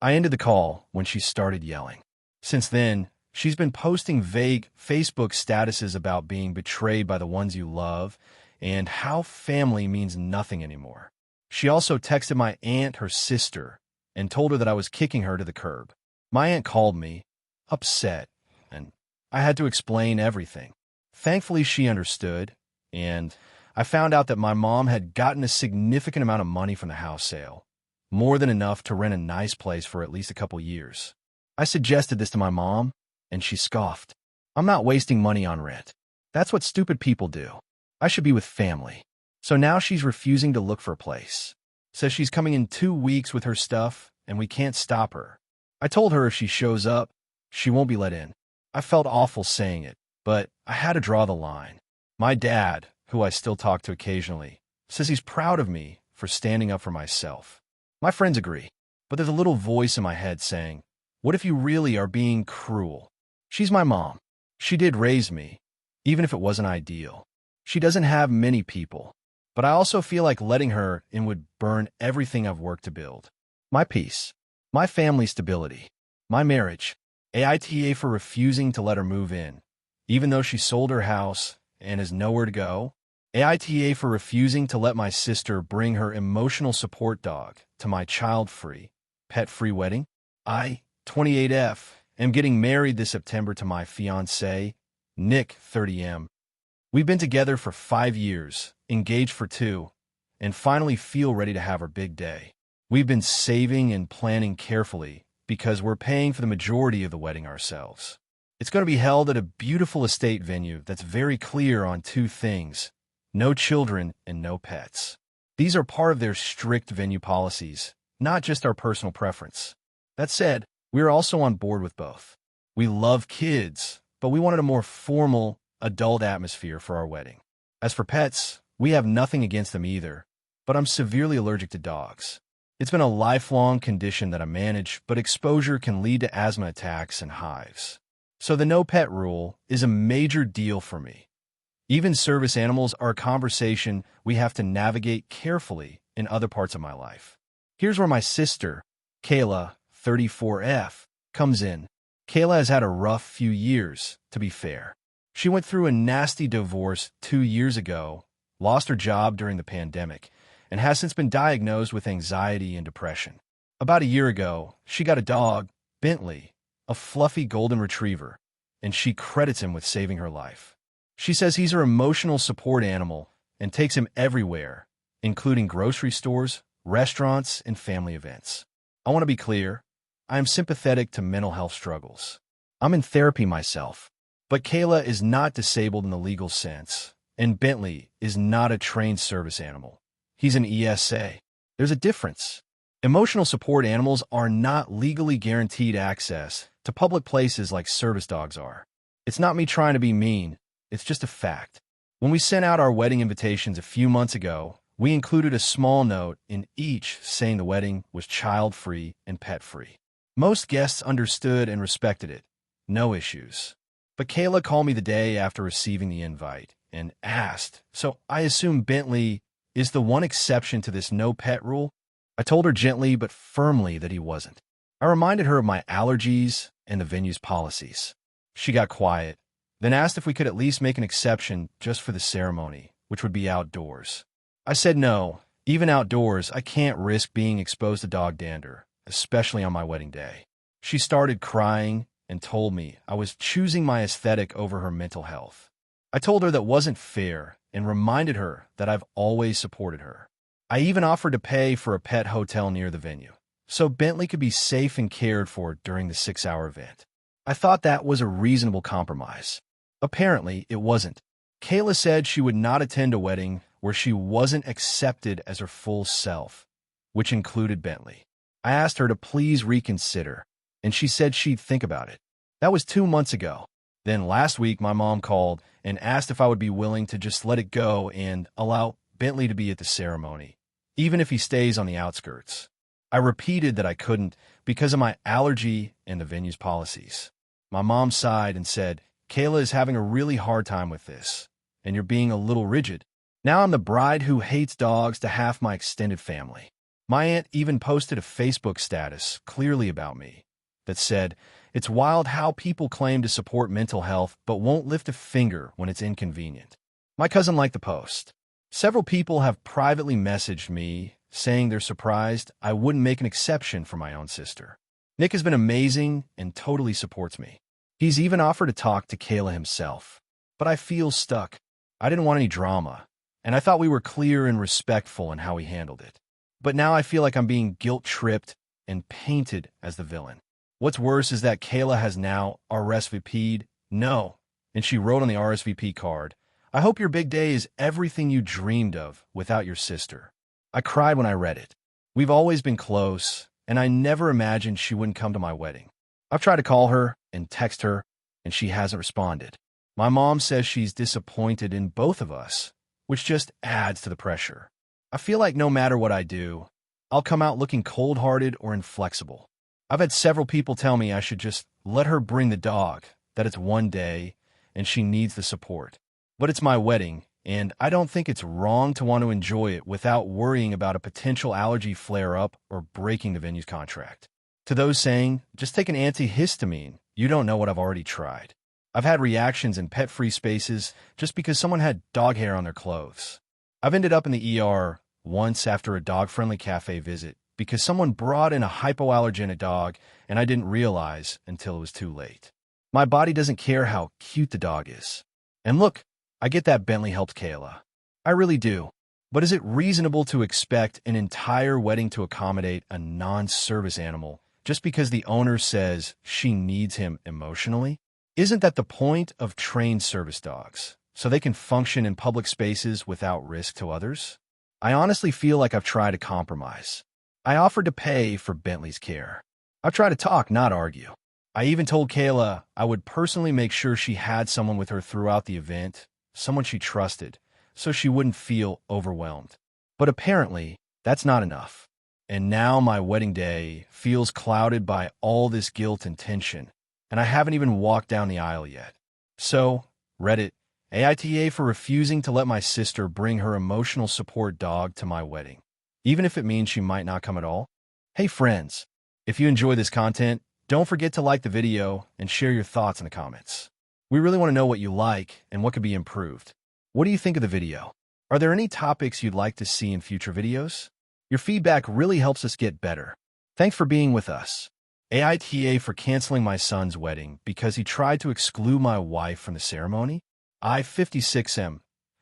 I ended the call when she started yelling. Since then, she's been posting vague Facebook statuses about being betrayed by the ones you love and how family means nothing anymore. She also texted my aunt, her sister, and told her that I was kicking her to the curb. My aunt called me, upset, and I had to explain everything. Thankfully, she understood, and I found out that my mom had gotten a significant amount of money from the house sale, more than enough to rent a nice place for at least a couple years. I suggested this to my mom, and she scoffed. "I'm not wasting money on rent. That's what stupid people do. I should be with family." So now she's refusing to look for a place. Says she's coming in 2 weeks with her stuff, and we can't stop her. I told her if she shows up, she won't be let in. I felt awful saying it, but I had to draw the line. My dad, who I still talk to occasionally, says he's proud of me for standing up for myself. My friends agree, but there's a little voice in my head saying, what if you really are being cruel? She's my mom. She did raise me, even if it wasn't ideal. She doesn't have many people, but I also feel like letting her in would burn everything I've worked to build. My peace, my family stability, my marriage, AITA for refusing to let her move in, even though she sold her house and has nowhere to go, AITA for refusing to let my sister bring her emotional support dog to my child-free, pet-free wedding. I, 28F, am getting married this September to my fiancé, Nick, 30M. We've been together for 5 years, engaged for 2, and finally feel ready to have our big day. We've been saving and planning carefully because we're paying for the majority of the wedding ourselves. It's going to be held at a beautiful estate venue that's very clear on 2 things: no children and no pets. These are part of their strict venue policies, not just our personal preference. That said, we are also on board with both. We love kids, but we wanted a more formal, adult atmosphere for our wedding. As for pets, we have nothing against them either, but I'm severely allergic to dogs. It's been a lifelong condition that I manage, but exposure can lead to asthma attacks and hives. So the no pet rule is a major deal for me. Even service animals are a conversation we have to navigate carefully in other parts of my life. Here's where my sister, Kayla, 34F, comes in. Kayla has had a rough few years, to be fair. She went through a nasty divorce 2 years ago, lost her job during the pandemic, and has since been diagnosed with anxiety and depression. About a year ago, she got a dog, Bentley, a fluffy golden retriever, and she credits him with saving her life. She says he's her emotional support animal and takes him everywhere, including grocery stores, restaurants, and family events. I want to be clear, I am sympathetic to mental health struggles. I'm in therapy myself, but Kayla is not disabled in the legal sense, and Bentley is not a trained service animal. He's an ESA. There's a difference. Emotional support animals are not legally guaranteed access to public places like service dogs are. It's not me trying to be mean. It's just a fact. When we sent out our wedding invitations a few months ago, we included a small note in each saying the wedding was child-free and pet-free. Most guests understood and respected it. No issues. But Kayla called me the day after receiving the invite and asked, so I assume Bentley is the one exception to this no pet rule? I told her gently but firmly that he wasn't. I reminded her of my allergies and the venue's policies. She got quiet, then asked if we could at least make an exception just for the ceremony, which would be outdoors. I said no, even outdoors, I can't risk being exposed to dog dander, especially on my wedding day. She started crying and told me I was choosing my aesthetic over her mental health. I told her that wasn't fair and reminded her that I've always supported her. I even offered to pay for a pet hotel near the venue, so Bentley could be safe and cared for during the 6-hour event. I thought that was a reasonable compromise. Apparently, it wasn't. Kayla said she would not attend a wedding where she wasn't accepted as her full self, which included Bentley. I asked her to please reconsider, and she said she'd think about it. That was 2 months ago. Then last week, my mom called and asked if I would be willing to just let it go and allow Bentley to be at the ceremony, even if he stays on the outskirts. I repeated that I couldn't because of my allergy and the venue's policies. My mom sighed and said, Kayla is having a really hard time with this, and you're being a little rigid. Now I'm the bride who hates dogs to half my extended family. My aunt even posted a Facebook status clearly about me that said, it's wild how people claim to support mental health but won't lift a finger when it's inconvenient. My cousin liked the post. Several people have privately messaged me saying they're surprised I wouldn't make an exception for my own sister. Nick has been amazing and totally supports me. He's even offered to talk to Kayla himself. But I feel stuck. I didn't want any drama, and I thought we were clear and respectful in how we handled it. But now I feel like I'm being guilt-tripped and painted as the villain. What's worse is that Kayla has now RSVP'd no, and she wrote on the RSVP card, I hope your big day is everything you dreamed of without your sister. I cried when I read it. We've always been close, and I never imagined she wouldn't come to my wedding. I've tried to call her and text her, and she hasn't responded. My mom says she's disappointed in both of us, which just adds to the pressure. I feel like no matter what I do, I'll come out looking cold-hearted or inflexible. I've had several people tell me I should just let her bring the dog, that it's one day and she needs the support. But it's my wedding, and I don't think it's wrong to want to enjoy it without worrying about a potential allergy flare-up or breaking the venue's contract. To those saying, just take an antihistamine, you don't know what I've already tried. I've had reactions in pet-free spaces just because someone had dog hair on their clothes. I've ended up in the ER once after a dog-friendly cafe visit because someone brought in a hypoallergenic dog and I didn't realize until it was too late. My body doesn't care how cute the dog is. And look, I get that Bentley helped Kayla. I really do. But is it reasonable to expect an entire wedding to accommodate a non-service animal just because the owner says she needs him emotionally? Isn't that the point of trained service dogs, so they can function in public spaces without risk to others? I honestly feel like I've tried to compromise. I offered to pay for Bentley's care. I've tried to talk, not argue. I even told Kayla I would personally make sure she had someone with her throughout the event, someone she trusted, so she wouldn't feel overwhelmed. But apparently, that's not enough. And now my wedding day feels clouded by all this guilt and tension, and I haven't even walked down the aisle yet. So, Reddit, AITA for refusing to let my sister bring her emotional support dog to my wedding, even if it means she might not come at all. Hey friends, if you enjoy this content, don't forget to like the video and share your thoughts in the comments. We really want to know what you like and what could be improved. What do you think of the video? Are there any topics you'd like to see in future videos? Your feedback really helps us get better. Thanks for being with us. AITA for canceling my son's wedding because he tried to exclude my wife from the ceremony. I, 56M,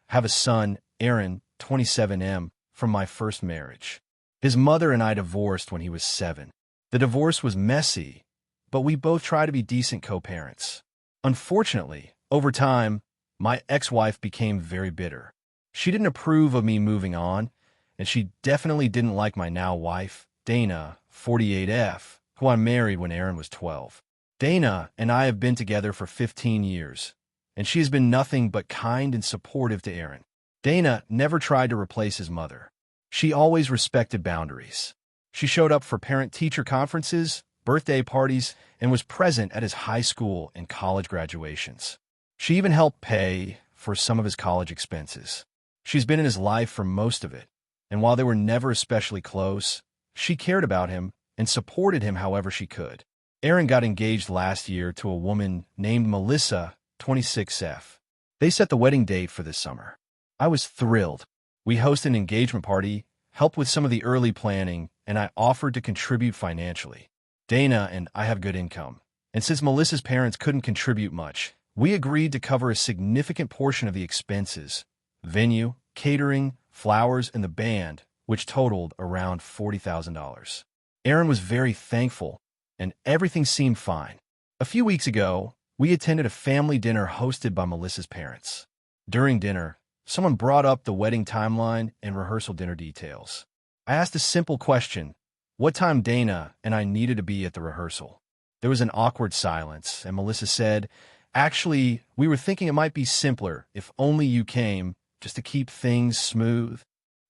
have a son, Aaron, 27M, from my first marriage. His mother and I divorced when he was 7. The divorce was messy, but we both try to be decent co-parents. Unfortunately, over time, my ex-wife became very bitter. She didn't approve of me moving on, and she definitely didn't like my now wife, Dana, 48F, who I married when Aaron was 12. Dana and I have been together for 15 years, and she has been nothing but kind and supportive to Aaron. Dana never tried to replace his mother. She always respected boundaries. She showed up for parent-teacher conferences, birthday parties, and was present at his high school and college graduations. She even helped pay for some of his college expenses. She's been in his life for most of it, and while they were never especially close, she cared about him and supported him however she could. Aaron got engaged last year to a woman named Melissa, 26F. They set the wedding date for this summer. I was thrilled. We hosted an engagement party, helped with some of the early planning, and I offered to contribute financially. Dana and I have good income, and since Melissa's parents couldn't contribute much, we agreed to cover a significant portion of the expenses: venue, catering, flowers, and the band, which totaled around $40,000. Aaron was very thankful, and everything seemed fine. A few weeks ago, we attended a family dinner hosted by Melissa's parents. During dinner, someone brought up the wedding timeline and rehearsal dinner details. I asked a simple question: what time Dana and I needed to be at the rehearsal. There was an awkward silence, and Melissa said, "Actually, we were thinking it might be simpler if only you came, just to keep things smooth."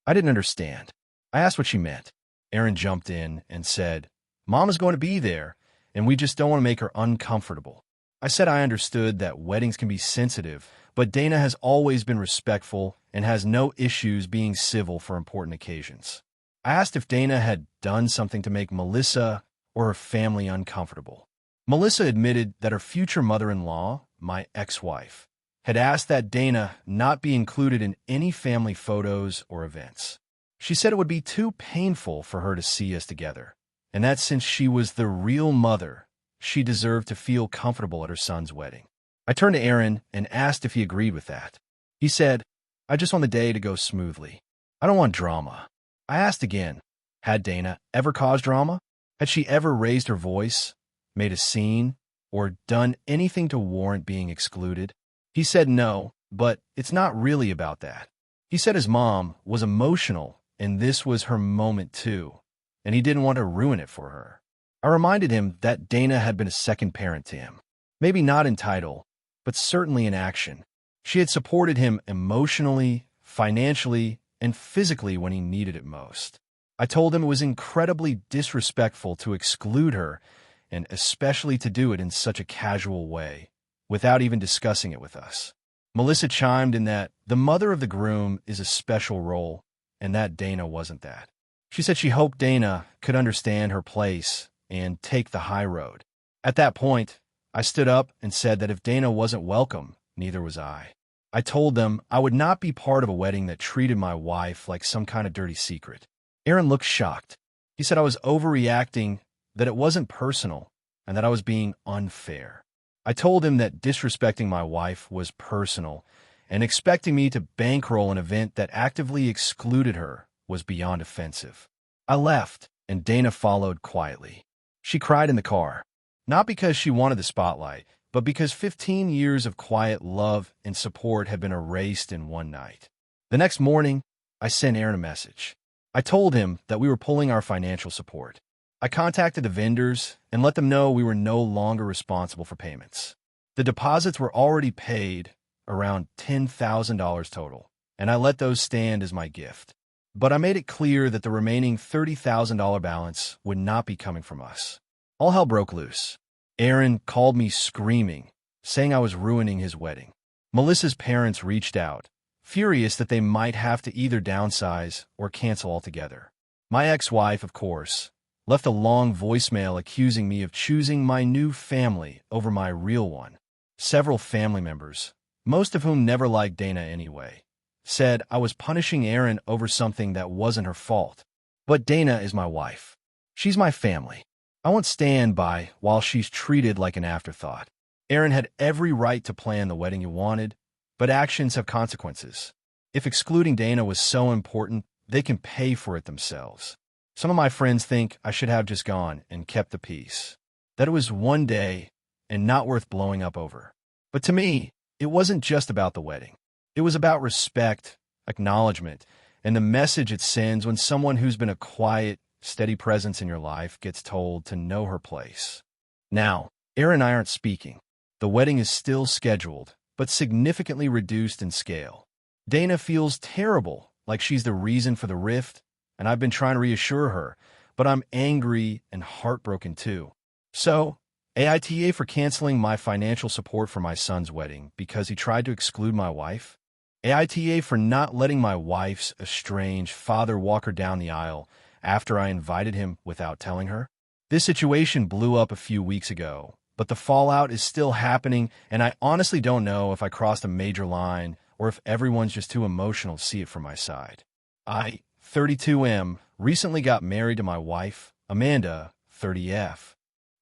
I didn't understand. I asked what she meant. Aaron jumped in and said, "Mom is going to be there, and we just don't want to make her uncomfortable." I said I understood that weddings can be sensitive, but Dana has always been respectful and has no issues being civil for important occasions. I asked if Dana had done something to make Melissa or her family uncomfortable. Melissa admitted that her future mother-in-law, my ex-wife, had asked that Dana not be included in any family photos or events. She said it would be too painful for her to see us together, and that since she was the real mother, she deserved to feel comfortable at her son's wedding. I turned to Aaron and asked if he agreed with that. He said, "I just want the day to go smoothly. I don't want drama." I asked again, had Dana ever caused drama? Had she ever raised her voice, made a scene, or done anything to warrant being excluded? He said no, but it's not really about that. He said his mom was emotional, and this was her moment too, and he didn't want to ruin it for her. I reminded him that Dana had been a second parent to him. Maybe not in title, but certainly in action. She had supported him emotionally, financially, and physically when he needed it most. I told him it was incredibly disrespectful to exclude her, and especially to do it in such a casual way, without even discussing it with us. Melissa chimed in that the mother of the groom is a special role, and that Dana wasn't that. She said she hoped Dana could understand her place and take the high road. At that point, I stood up and said that if Dana wasn't welcome, neither was I. I told them I would not be part of a wedding that treated my wife like some kind of dirty secret. Aaron looked shocked. He said I was overreacting, that it wasn't personal, and that I was being unfair. I told him that disrespecting my wife was personal, and expecting me to bankroll an event that actively excluded her was beyond offensive. I left, and Dana followed quietly. She cried in the car, not because she wanted the spotlight, but because 15 years of quiet love and support had been erased in one night. The next morning, I sent Aaron a message. I told him that we were pulling our financial support. I contacted the vendors and let them know we were no longer responsible for payments. The deposits were already paid, around $10,000 total, and I let those stand as my gift. But I made it clear that the remaining $30,000 balance would not be coming from us. All hell broke loose. Aaron called me screaming, saying I was ruining his wedding. Melissa's parents reached out, furious that they might have to either downsize or cancel altogether. My ex-wife, of course, left a long voicemail accusing me of choosing my new family over my real one. Several family members, most of whom never liked Dana anyway, said I was punishing Aaron over something that wasn't her fault. But Dana is my wife. She's my family. I won't stand by while she's treated like an afterthought. Aaron had every right to plan the wedding he wanted, but actions have consequences. If excluding Dana was so important, they can pay for it themselves. Some of my friends think I should have just gone and kept the peace, that it was one day and not worth blowing up over. But to me, it wasn't just about the wedding. It was about respect, acknowledgement, and the message it sends when someone who's been a quiet, steady presence in your life gets told to know her place. Now, Aaron and I aren't speaking. The wedding is still scheduled, but significantly reduced in scale. Dana feels terrible, like she's the reason for the rift, and I've been trying to reassure her, but I'm angry and heartbroken too. So, AITA for canceling my financial support for my son's wedding because he tried to exclude my wife. AITA for not letting my wife's estranged father walk her down the aisle after I invited him without telling her. This situation blew up a few weeks ago, but the fallout is still happening, and I honestly don't know if I crossed a major line or if everyone's just too emotional to see it from my side. I, 32M, recently got married to my wife, Amanda, 30F.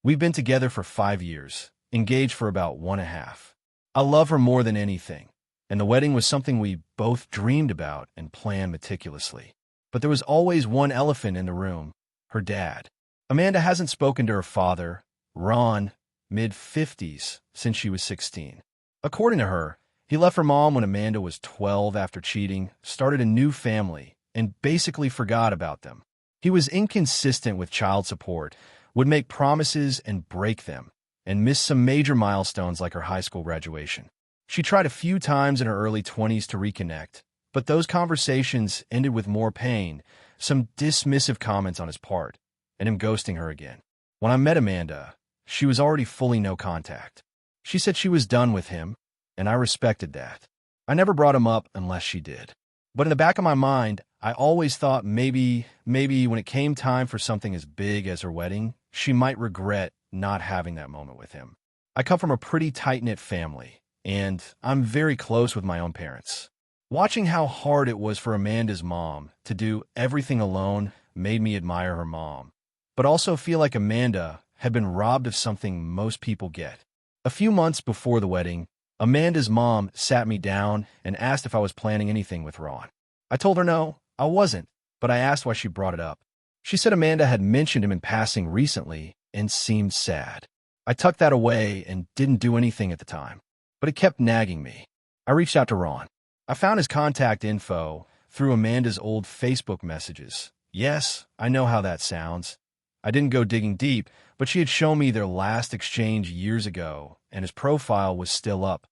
We've been together for 5 years, engaged for about 1.5. I love her more than anything, and the wedding was something we both dreamed about and planned meticulously. But there was always one elephant in the room, her dad. Amanda hasn't spoken to her father, Ron, mid-50s, since she was 16. According to her, he left her mom when Amanda was 12 after cheating, started a new family, and basically forgot about them. He was inconsistent with child support, would make promises and break them, and miss some major milestones like her high school graduation. She tried a few times in her early 20s to reconnect, but those conversations ended with more pain, some dismissive comments on his part, and him ghosting her again. When I met Amanda, she was already fully no contact. She said she was done with him, and I respected that. I never brought him up unless she did. But in the back of my mind, I always thought maybe when it came time for something as big as her wedding, she might regret not having that moment with him. I come from a pretty tight-knit family, and I'm very close with my own parents. Watching how hard it was for Amanda's mom to do everything alone made me admire her mom, but also feel like Amanda had been robbed of something most people get. A few months before the wedding, Amanda's mom sat me down and asked if I was planning anything with Ron. I told her no, I wasn't, but I asked why she brought it up. She said Amanda had mentioned him in passing recently and seemed sad. I tucked that away and didn't do anything at the time, but it kept nagging me. I reached out to Ron. I found his contact info through Amanda's old Facebook messages. Yes, I know how that sounds. I didn't go digging deep, but she had shown me their last exchange years ago, and his profile was still up.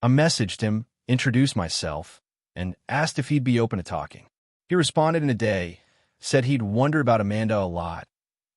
I messaged him, introduced myself, and asked if he'd be open to talking. He responded in a day, said he'd wondered about Amanda a lot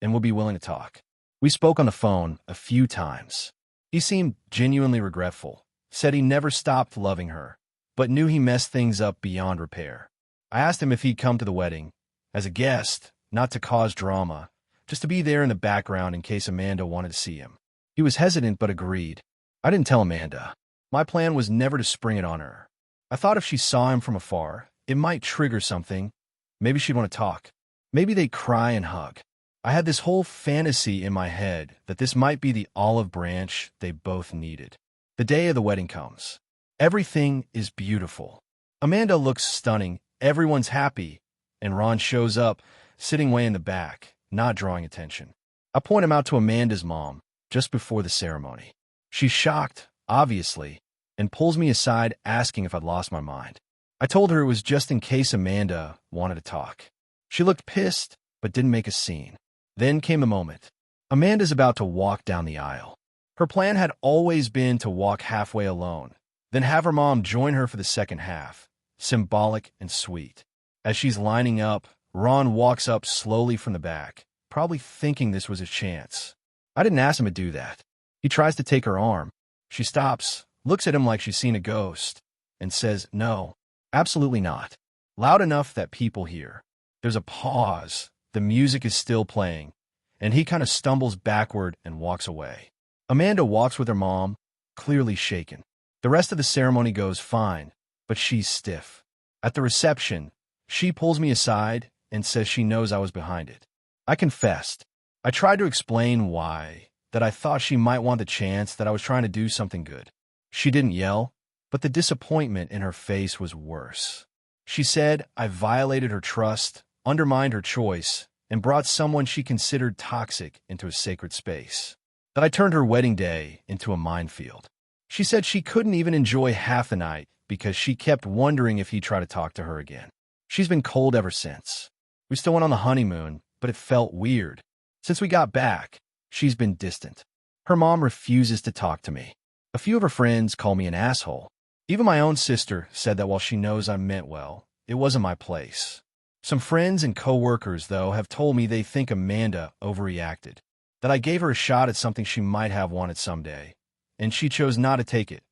and would be willing to talk. We spoke on the phone a few times. He seemed genuinely regretful, said he never stopped loving her, but knew he messed things up beyond repair. I asked him if he'd come to the wedding, as a guest, not to cause drama, just to be there in the background in case Amanda wanted to see him. He was hesitant but agreed. I didn't tell Amanda. My plan was never to spring it on her. I thought if she saw him from afar, it might trigger something. Maybe she'd want to talk. Maybe they'd cry and hug. I had this whole fantasy in my head that this might be the olive branch they both needed. The day of the wedding comes. Everything is beautiful. Amanda looks stunning, everyone's happy, and Ron shows up, sitting way in the back, not drawing attention. I point him out to Amanda's mom just before the ceremony. She's shocked, obviously, and pulls me aside asking if I'd lost my mind. I told her it was just in case Amanda wanted to talk. She looked pissed, but didn't make a scene. Then came the moment. Amanda's about to walk down the aisle. Her plan had always been to walk halfway alone, then have her mom join her for the second half, symbolic and sweet. As she's lining up, Ron walks up slowly from the back, probably thinking this was his chance. I didn't ask him to do that. He tries to take her arm. She stops, looks at him like she's seen a ghost, and says, "No, absolutely not." Loud enough that people hear. There's a pause. The music is still playing, and he kind of stumbles backward and walks away. Amanda walks with her mom, clearly shaken. The rest of the ceremony goes fine, but she's stiff. At the reception, she pulls me aside and says she knows I was behind it. I confessed. I tried to explain why, that I thought she might want the chance, that I was trying to do something good. She didn't yell, but the disappointment in her face was worse. She said I violated her trust, undermined her choice, and brought someone she considered toxic into a sacred space. That I turned her wedding day into a minefield. She said she couldn't even enjoy half the night because she kept wondering if he'd try to talk to her again. She's been cold ever since. We still went on the honeymoon, but it felt weird. Since we got back, she's been distant. Her mom refuses to talk to me. A few of her friends call me an asshole. Even my own sister said that while she knows I meant well, it wasn't my place. Some friends and coworkers, though, have told me they think Amanda overreacted, that I gave her a shot at something she might have wanted someday, and she chose not to take it.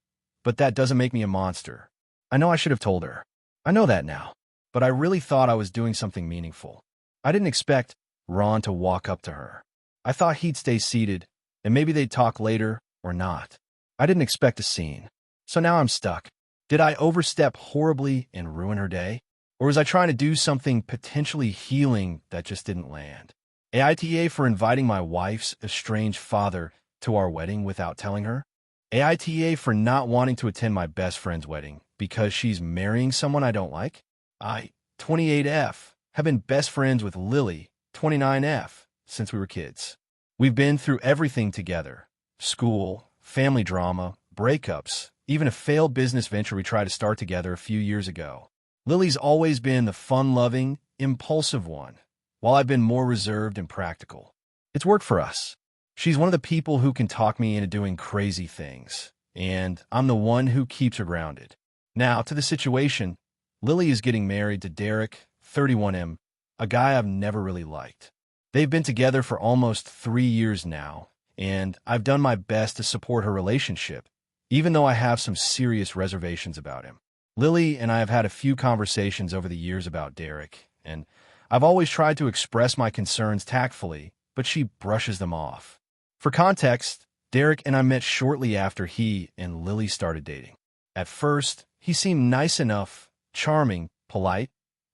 But that doesn't make me a monster. I know I should have told her. I know that now. But I really thought I was doing something meaningful. I didn't expect Ron to walk up to her. I thought he'd stay seated, and maybe they'd talk later or not. I didn't expect a scene. So now I'm stuck. Did I overstep horribly and ruin her day? Or was I trying to do something potentially healing that just didn't land? AITA for inviting my wife's estranged father to our wedding without telling her? AITA for not wanting to attend my best friend's wedding because she's marrying someone I don't like? I, 28F, have been best friends with Lily, 29F, since we were kids. We've been through everything together. School, family drama, breakups, even a failed business venture we tried to start together a few years ago. Lily's always been the fun-loving, impulsive one, while I've been more reserved and practical. It's worked for us. She's one of the people who can talk me into doing crazy things, and I'm the one who keeps her grounded. Now, to the situation, Lily is getting married to Derek, 31M, a guy I've never really liked. They've been together for almost 3 years now, and I've done my best to support her relationship, even though I have some serious reservations about him. Lily and I have had a few conversations over the years about Derek, and I've always tried to express my concerns tactfully, but she brushes them off. For context, Derek and I met shortly after he and Lily started dating. At first, he seemed nice enough, charming, polite,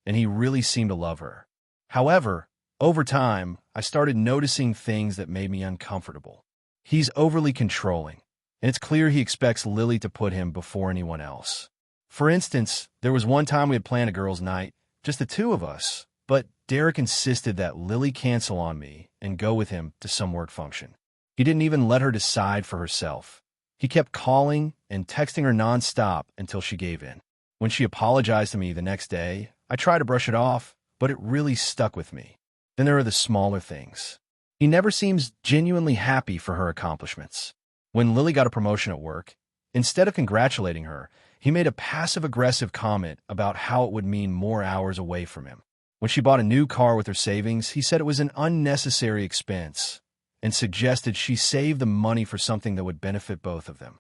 and he really seemed to love her. However, over time, I started noticing things that made me uncomfortable. He's overly controlling, and it's clear he expects Lily to put him before anyone else. For instance, there was one time we had planned a girls' night, just the two of us, but Derek insisted that Lily cancel on me and go with him to some work function. He didn't even let her decide for herself. He kept calling and texting her nonstop until she gave in. When she apologized to me the next day, I tried to brush it off, but it really stuck with me. Then there are the smaller things. He never seems genuinely happy for her accomplishments. When Lily got a promotion at work, instead of congratulating her, he made a passive-aggressive comment about how it would mean more hours away from him. When she bought a new car with her savings, he said it was an unnecessary expense and suggested she save the money for something that would benefit both of them.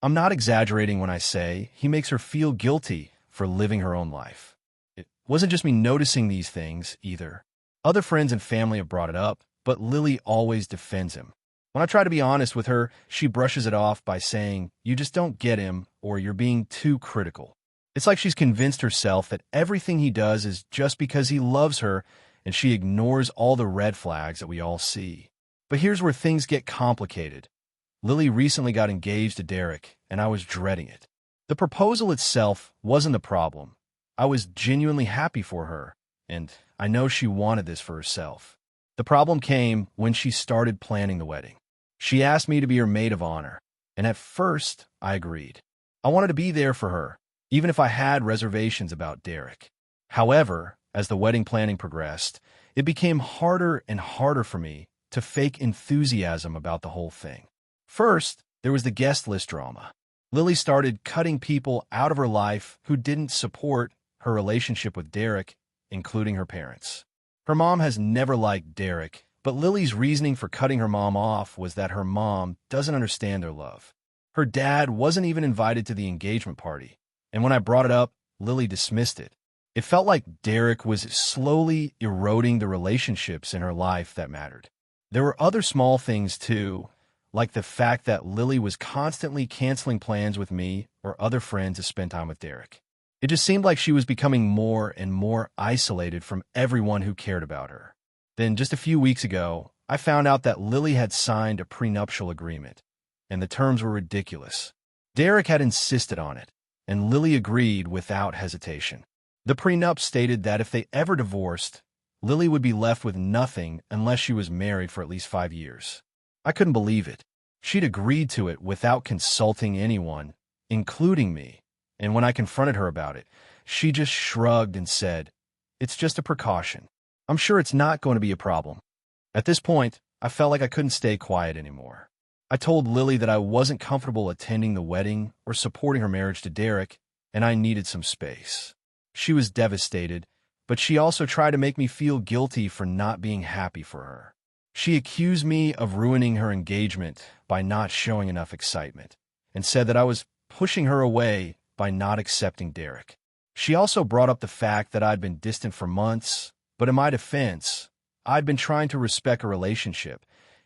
I'm not exaggerating when I say he makes her feel guilty for living her own life. It wasn't just me noticing these things, either. Other friends and family have brought it up, but Lily always defends him. When I try to be honest with her, she brushes it off by saying, "You just don't get him," or "You're being too critical." It's like she's convinced herself that everything he does is just because he loves her, and she ignores all the red flags that we all see. But here's where things get complicated. Lily recently got engaged to Derek, and I was dreading it. The proposal itself wasn't the problem. I was genuinely happy for her, and I know she wanted this for herself. The problem came when she started planning the wedding. She asked me to be her maid of honor, and at first, I agreed. I wanted to be there for her, even if I had reservations about Derek. However, as the wedding planning progressed, it became harder and harder for me to fake enthusiasm about the whole thing. First, there was the guest list drama. Lily started cutting people out of her life who didn't support her relationship with Derek, including her parents. Her mom has never liked Derek, but Lily's reasoning for cutting her mom off was that her mom doesn't understand their love. Her dad wasn't even invited to the engagement party, and when I brought it up, Lily dismissed it. It felt like Derek was slowly eroding the relationships in her life that mattered. There were other small things, too, like the fact that Lily was constantly canceling plans with me or other friends to spend time with Derek. It just seemed like she was becoming more and more isolated from everyone who cared about her. Then, just a few weeks ago, I found out that Lily had signed a prenuptial agreement, and the terms were ridiculous. Derek had insisted on it, and Lily agreed without hesitation. The prenup stated that if they ever divorced, Lily would be left with nothing unless she was married for at least 5 years. I couldn't believe it. She'd agreed to it without consulting anyone, including me, and when I confronted her about it, she just shrugged and said, "It's just a precaution. I'm sure it's not going to be a problem." At this point, I felt like I couldn't stay quiet anymore. I told Lily that I wasn't comfortable attending the wedding or supporting her marriage to Derek, and I needed some space. She was devastated, but she also tried to make me feel guilty for not being happy for her. She accused me of ruining her engagement by not showing enough excitement, and said that I was pushing her away by not accepting Derek. She also brought up the fact that I'd been distant for months, but in my defense, I'd been trying to respect a relationship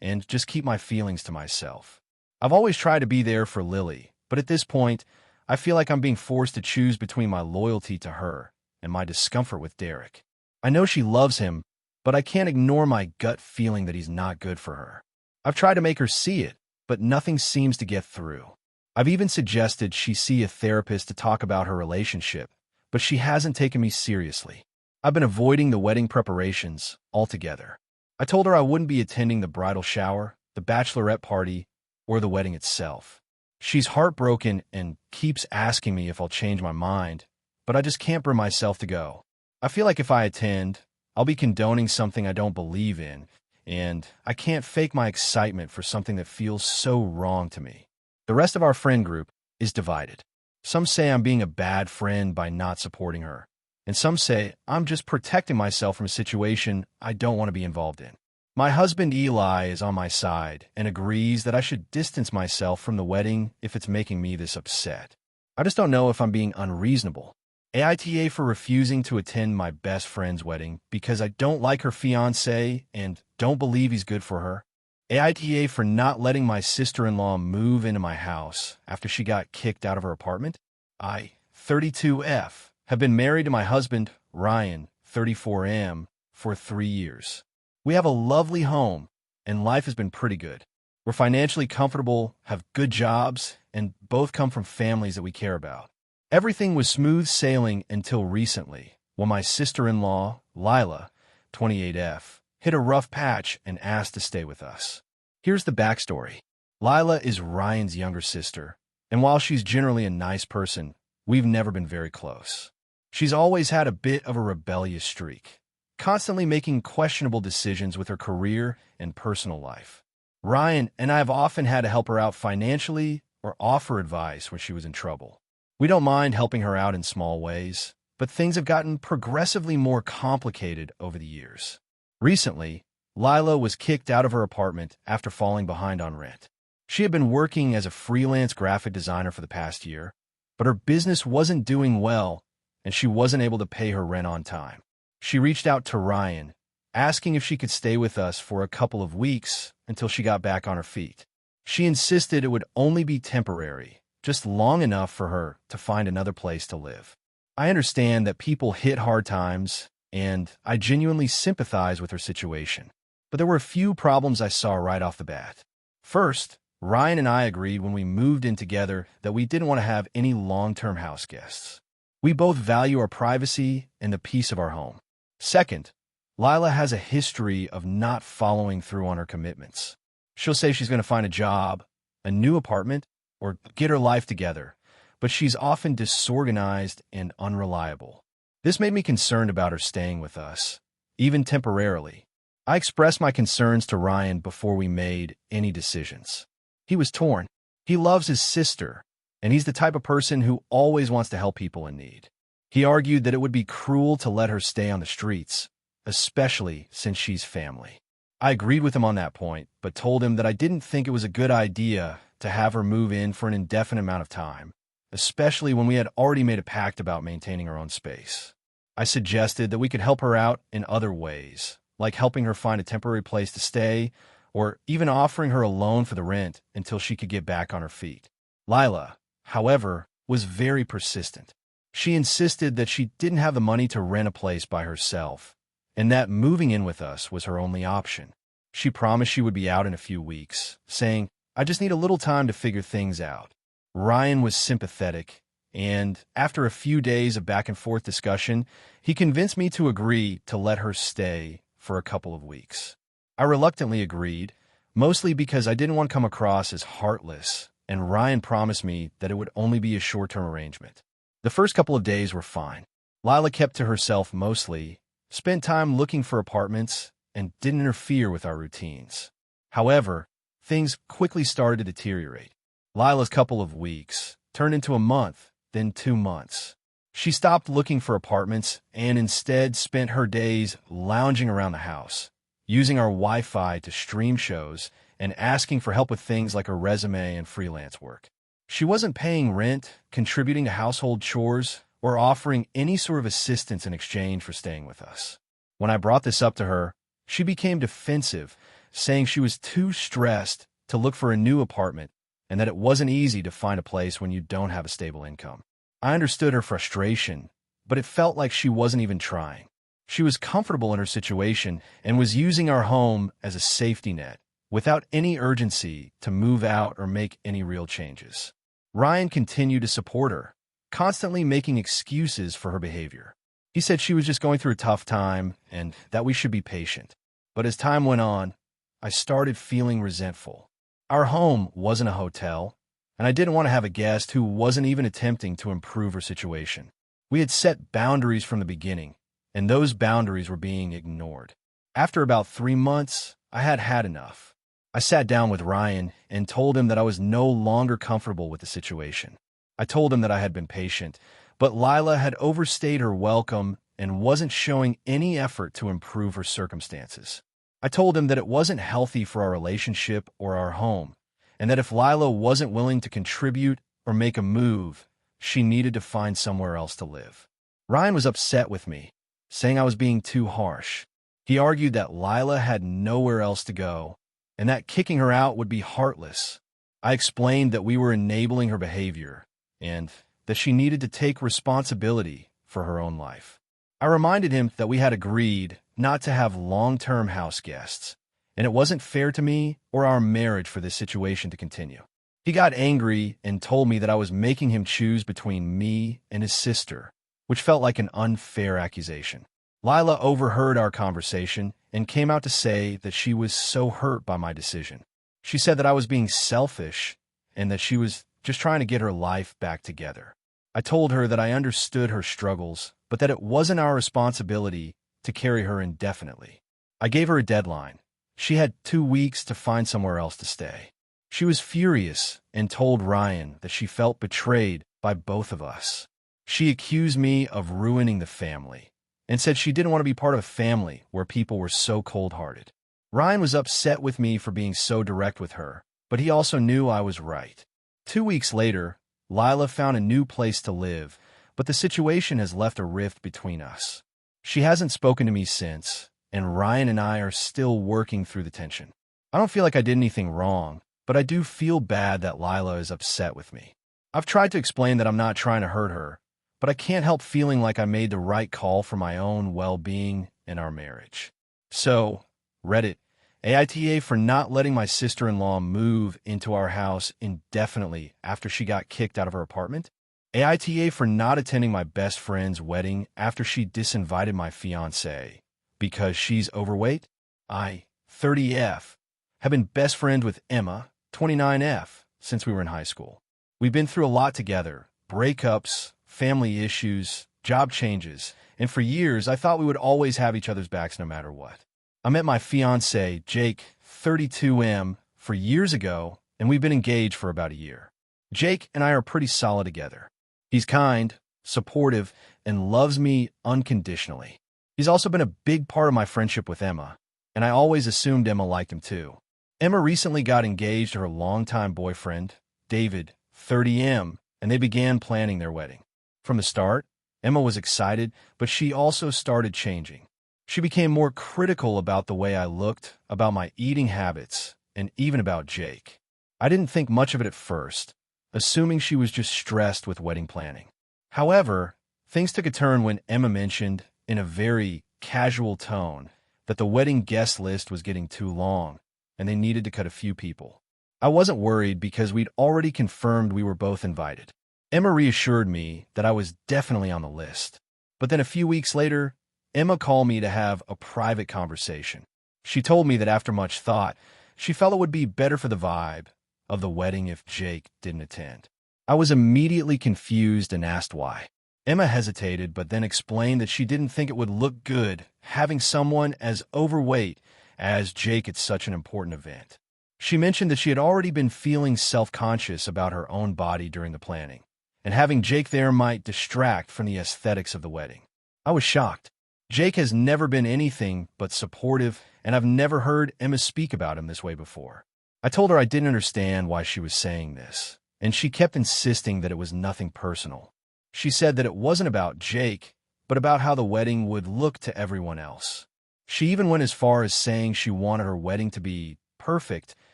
and just keep my feelings to myself. I've always tried to be there for Lily, but at this point, I feel like I'm being forced to choose between my loyalty to her and my discomfort with Derek. I know she loves him, but I can't ignore my gut feeling that he's not good for her. I've tried to make her see it, but nothing seems to get through. I've even suggested she see a therapist to talk about her relationship, but she hasn't taken me seriously. I've been avoiding the wedding preparations altogether. I told her I wouldn't be attending the bridal shower, the bachelorette party, or the wedding itself. She's heartbroken and keeps asking me if I'll change my mind, but I just can't bring myself to go. I feel like if I attend, I'll be condoning something I don't believe in, and I can't fake my excitement for something that feels so wrong to me. The rest of our friend group is divided. Some say I'm being a bad friend by not supporting her, and some say I'm just protecting myself from a situation I don't want to be involved in. My husband Eli is on my side and agrees that I should distance myself from the wedding if it's making me this upset. I just don't know if I'm being unreasonable. AITA for refusing to attend my best friend's wedding because I don't like her fiancé and don't believe he's good for her. AITA for not letting my sister-in-law move into my house after she got kicked out of her apartment. I, 32F, have been married to my husband, Ryan, 34M, for 3 years. We have a lovely home, and life has been pretty good. We're financially comfortable, have good jobs, and both come from families that we care about. Everything was smooth sailing until recently, when my sister-in-law, Lila, 28F, hit a rough patch and asked to stay with us. Here's the backstory. Lila is Ryan's younger sister, and while she's generally a nice person, we've never been very close. She's always had a bit of a rebellious streak, constantly making questionable decisions with her career and personal life. Ryan and I have often had to help her out financially or offer advice when she was in trouble. We don't mind helping her out in small ways, but things have gotten progressively more complicated over the years. Recently, Lila was kicked out of her apartment after falling behind on rent. She had been working as a freelance graphic designer for the past year, but her business wasn't doing well, and she wasn't able to pay her rent on time. She reached out to Ryan, asking if she could stay with us for a couple of weeks until she got back on her feet. She insisted it would only be temporary, just long enough for her to find another place to live. I understand that people hit hard times, and I genuinely sympathize with her situation. But there were a few problems I saw right off the bat. First, Ryan and I agreed when we moved in together that we didn't want to have any long-term house guests. We both value our privacy and the peace of our home. Second, Lila has a history of not following through on her commitments. She'll say she's going to find a job, a new apartment, or get her life together, but she's often disorganized and unreliable. This made me concerned about her staying with us, even temporarily. I expressed my concerns to Ryan before we made any decisions. He was torn. He loves his sister, and he's the type of person who always wants to help people in need. He argued that it would be cruel to let her stay on the streets, especially since she's family. I agreed with him on that point, but told him that I didn't think it was a good idea to have her move in for an indefinite amount of time, especially when we had already made a pact about maintaining our own space. I suggested that we could help her out in other ways, like helping her find a temporary place to stay, or even offering her a loan for the rent until she could get back on her feet. Lila, however, was very persistent. She insisted that she didn't have the money to rent a place by herself, and that moving in with us was her only option. She promised she would be out in a few weeks, saying, "I just need a little time to figure things out." Ryan was sympathetic, and after a few days of back-and-forth discussion, he convinced me to agree to let her stay for a couple of weeks. I reluctantly agreed, mostly because I didn't want to come across as heartless, and Ryan promised me that it would only be a short-term arrangement. The first couple of days were fine. Lila kept to herself mostly, spent time looking for apartments, and didn't interfere with our routines. However, things quickly started to deteriorate. Lila's couple of weeks turned into a month, then 2 months. She stopped looking for apartments and instead spent her days lounging around the house, using our Wi-Fi to stream shows and asking for help with things like her resume and freelance work. She wasn't paying rent, contributing to household chores, or offering any sort of assistance in exchange for staying with us. When I brought this up to her, she became defensive, saying she was too stressed to look for a new apartment and that it wasn't easy to find a place when you don't have a stable income. I understood her frustration, but it felt like she wasn't even trying. She was comfortable in her situation and was using our home as a safety net, without any urgency to move out or make any real changes. Ryan continued to support her, constantly making excuses for her behavior. He said she was just going through a tough time and that we should be patient. But as time went on, I started feeling resentful. Our home wasn't a hotel, and I didn't want to have a guest who wasn't even attempting to improve her situation. We had set boundaries from the beginning, and those boundaries were being ignored. After about 3 months, I had had enough. I sat down with Ryan and told him that I was no longer comfortable with the situation. I told him that I had been patient, but Lila had overstayed her welcome and wasn't showing any effort to improve her circumstances. I told him that it wasn't healthy for our relationship or our home, and that if Lila wasn't willing to contribute or make a move, she needed to find somewhere else to live. Ryan was upset with me, saying I was being too harsh. He argued that Lila had nowhere else to go, and that kicking her out would be heartless. I explained that we were enabling her behavior, and that she needed to take responsibility for her own life. I reminded him that we had agreed not to have long-term house guests, and it wasn't fair to me or our marriage for this situation to continue. He got angry and told me that I was making him choose between me and his sister, which felt like an unfair accusation. Lila overheard our conversation and came out to say that she was so hurt by my decision. She said that I was being selfish and that she was just trying to get her life back together. I told her that I understood her struggles, but that it wasn't our responsibility to carry her indefinitely. I gave her a deadline. She had 2 weeks to find somewhere else to stay. She was furious and told Ryan that she felt betrayed by both of us. She accused me of ruining the family and said she didn't want to be part of a family where people were so cold-hearted. Ryan was upset with me for being so direct with her, but he also knew I was right. 2 weeks later, Lila found a new place to live, but the situation has left a rift between us. She hasn't spoken to me since, and Ryan and I are still working through the tension. I don't feel like I did anything wrong, but I do feel bad that Lila is upset with me. I've tried to explain that I'm not trying to hurt her, but I can't help feeling like I made the right call for my own well-being and our marriage. So, Reddit, AITA for not letting my sister-in-law move into our house indefinitely after she got kicked out of her apartment. AITA for not attending my best friend's wedding after she disinvited my fiancé because she's overweight. I, 30F, have been best friends with Emma, 29F, since we were in high school. We've been through a lot together, breakups, family issues, job changes, and for years I thought we would always have each other's backs no matter what. I met my fiancé, Jake, 32M, for years ago, and we've been engaged for about a year. Jake and I are pretty solid together. He's kind, supportive, and loves me unconditionally. He's also been a big part of my friendship with Emma, and I always assumed Emma liked him too. Emma recently got engaged to her longtime boyfriend, David, 30M, and they began planning their wedding. From the start, Emma was excited, but she also started changing. She became more critical about the way I looked, about my eating habits, and even about Jake. I didn't think much of it at first, assuming she was just stressed with wedding planning. However, things took a turn when Emma mentioned, in a very casual tone, that the wedding guest list was getting too long, and they needed to cut a few people. I wasn't worried because we'd already confirmed we were both invited. Emma reassured me that I was definitely on the list. But then a few weeks later, Emma called me to have a private conversation. She told me that after much thought, she felt it would be better for the vibe of the wedding if Jake didn't attend. I was immediately confused and asked why. Emma hesitated, but then explained that she didn't think it would look good having someone as overweight as Jake at such an important event. She mentioned that she had already been feeling self-conscious about her own body during the planning, and having Jake there might distract from the aesthetics of the wedding. I was shocked. Jake has never been anything but supportive, and I've never heard Emma speak about him this way before. I told her I didn't understand why she was saying this, and she kept insisting that it was nothing personal. She said that it wasn't about Jake, but about how the wedding would look to everyone else. She even went as far as saying she wanted her wedding to be perfect,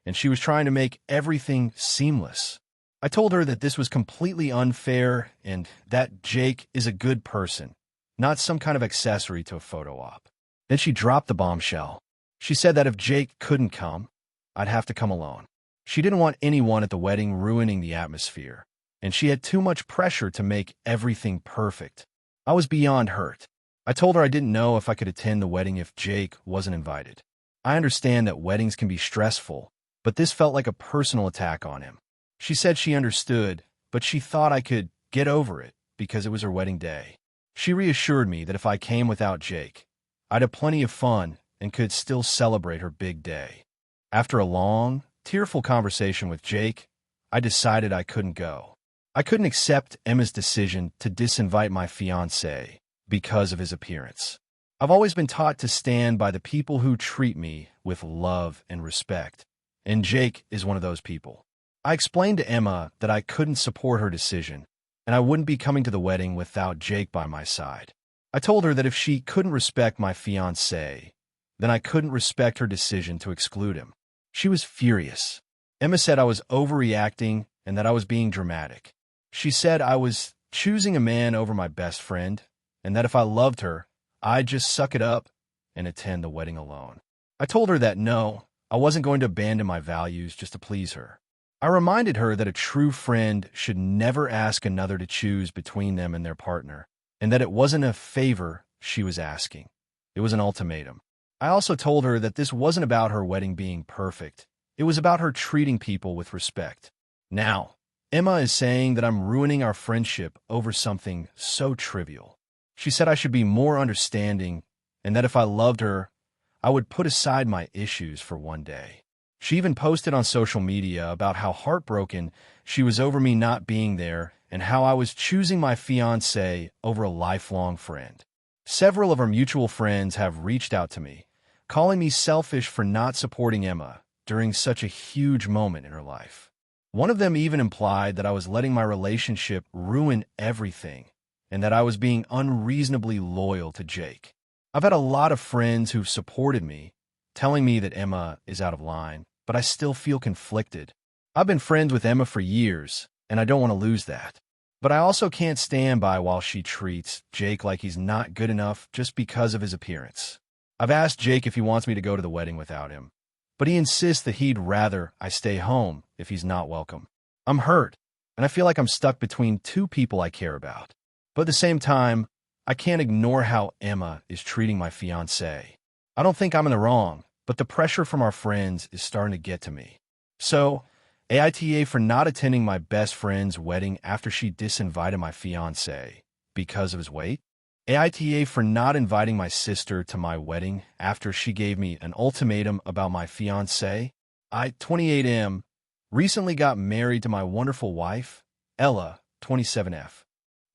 and she was trying to make everything seamless. I told her that this was completely unfair and that Jake is a good person, not some kind of accessory to a photo op. Then she dropped the bombshell. She said that if Jake couldn't come, I'd have to come alone. She didn't want anyone at the wedding ruining the atmosphere, and she had too much pressure to make everything perfect. I was beyond hurt. I told her I didn't know if I could attend the wedding if Jake wasn't invited. I understand that weddings can be stressful, but this felt like a personal attack on him. She said she understood, but she thought I could get over it because it was her wedding day. She reassured me that if I came without Jake, I'd have plenty of fun and could still celebrate her big day. After a long, tearful conversation with Jake, I decided I couldn't go. I couldn't accept Emma's decision to disinvite my fiancé because of his appearance. I've always been taught to stand by the people who treat me with love and respect, and Jake is one of those people. I explained to Emma that I couldn't support her decision, and I wouldn't be coming to the wedding without Jake by my side. I told her that if she couldn't respect my fiancé, then I couldn't respect her decision to exclude him. She was furious. Emma said I was overreacting and that I was being dramatic. She said I was choosing a man over my best friend, and that if I loved her, I'd just suck it up and attend the wedding alone. I told her that no, I wasn't going to abandon my values just to please her. I reminded her that a true friend should never ask another to choose between them and their partner, and that it wasn't a favor she was asking. It was an ultimatum. I also told her that this wasn't about her wedding being perfect. It was about her treating people with respect. Now, Emma is saying that I'm ruining our friendship over something so trivial. She said I should be more understanding, and that if I loved her, I would put aside my issues for one day. She even posted on social media about how heartbroken she was over me not being there and how I was choosing my fiancé over a lifelong friend. Several of our mutual friends have reached out to me, calling me selfish for not supporting Emma during such a huge moment in her life. One of them even implied that I was letting my relationship ruin everything and that I was being unreasonably loyal to Jake. I've had a lot of friends who've supported me, telling me that Emma is out of line, but I still feel conflicted. I've been friends with Emma for years, and I don't want to lose that. But I also can't stand by while she treats Jake like he's not good enough just because of his appearance. I've asked Jake if he wants me to go to the wedding without him, but he insists that he'd rather I stay home if he's not welcome. I'm hurt, and I feel like I'm stuck between two people I care about. But at the same time, I can't ignore how Emma is treating my fiancé. I don't think I'm in the wrong, but the pressure from our friends is starting to get to me. So, AITA for not attending my best friend's wedding after she disinvited my fiancé because of his weight. AITA for not inviting my sister to my wedding after she gave me an ultimatum about my fiancé. I, 28M, recently got married to my wonderful wife, Ella, 27F.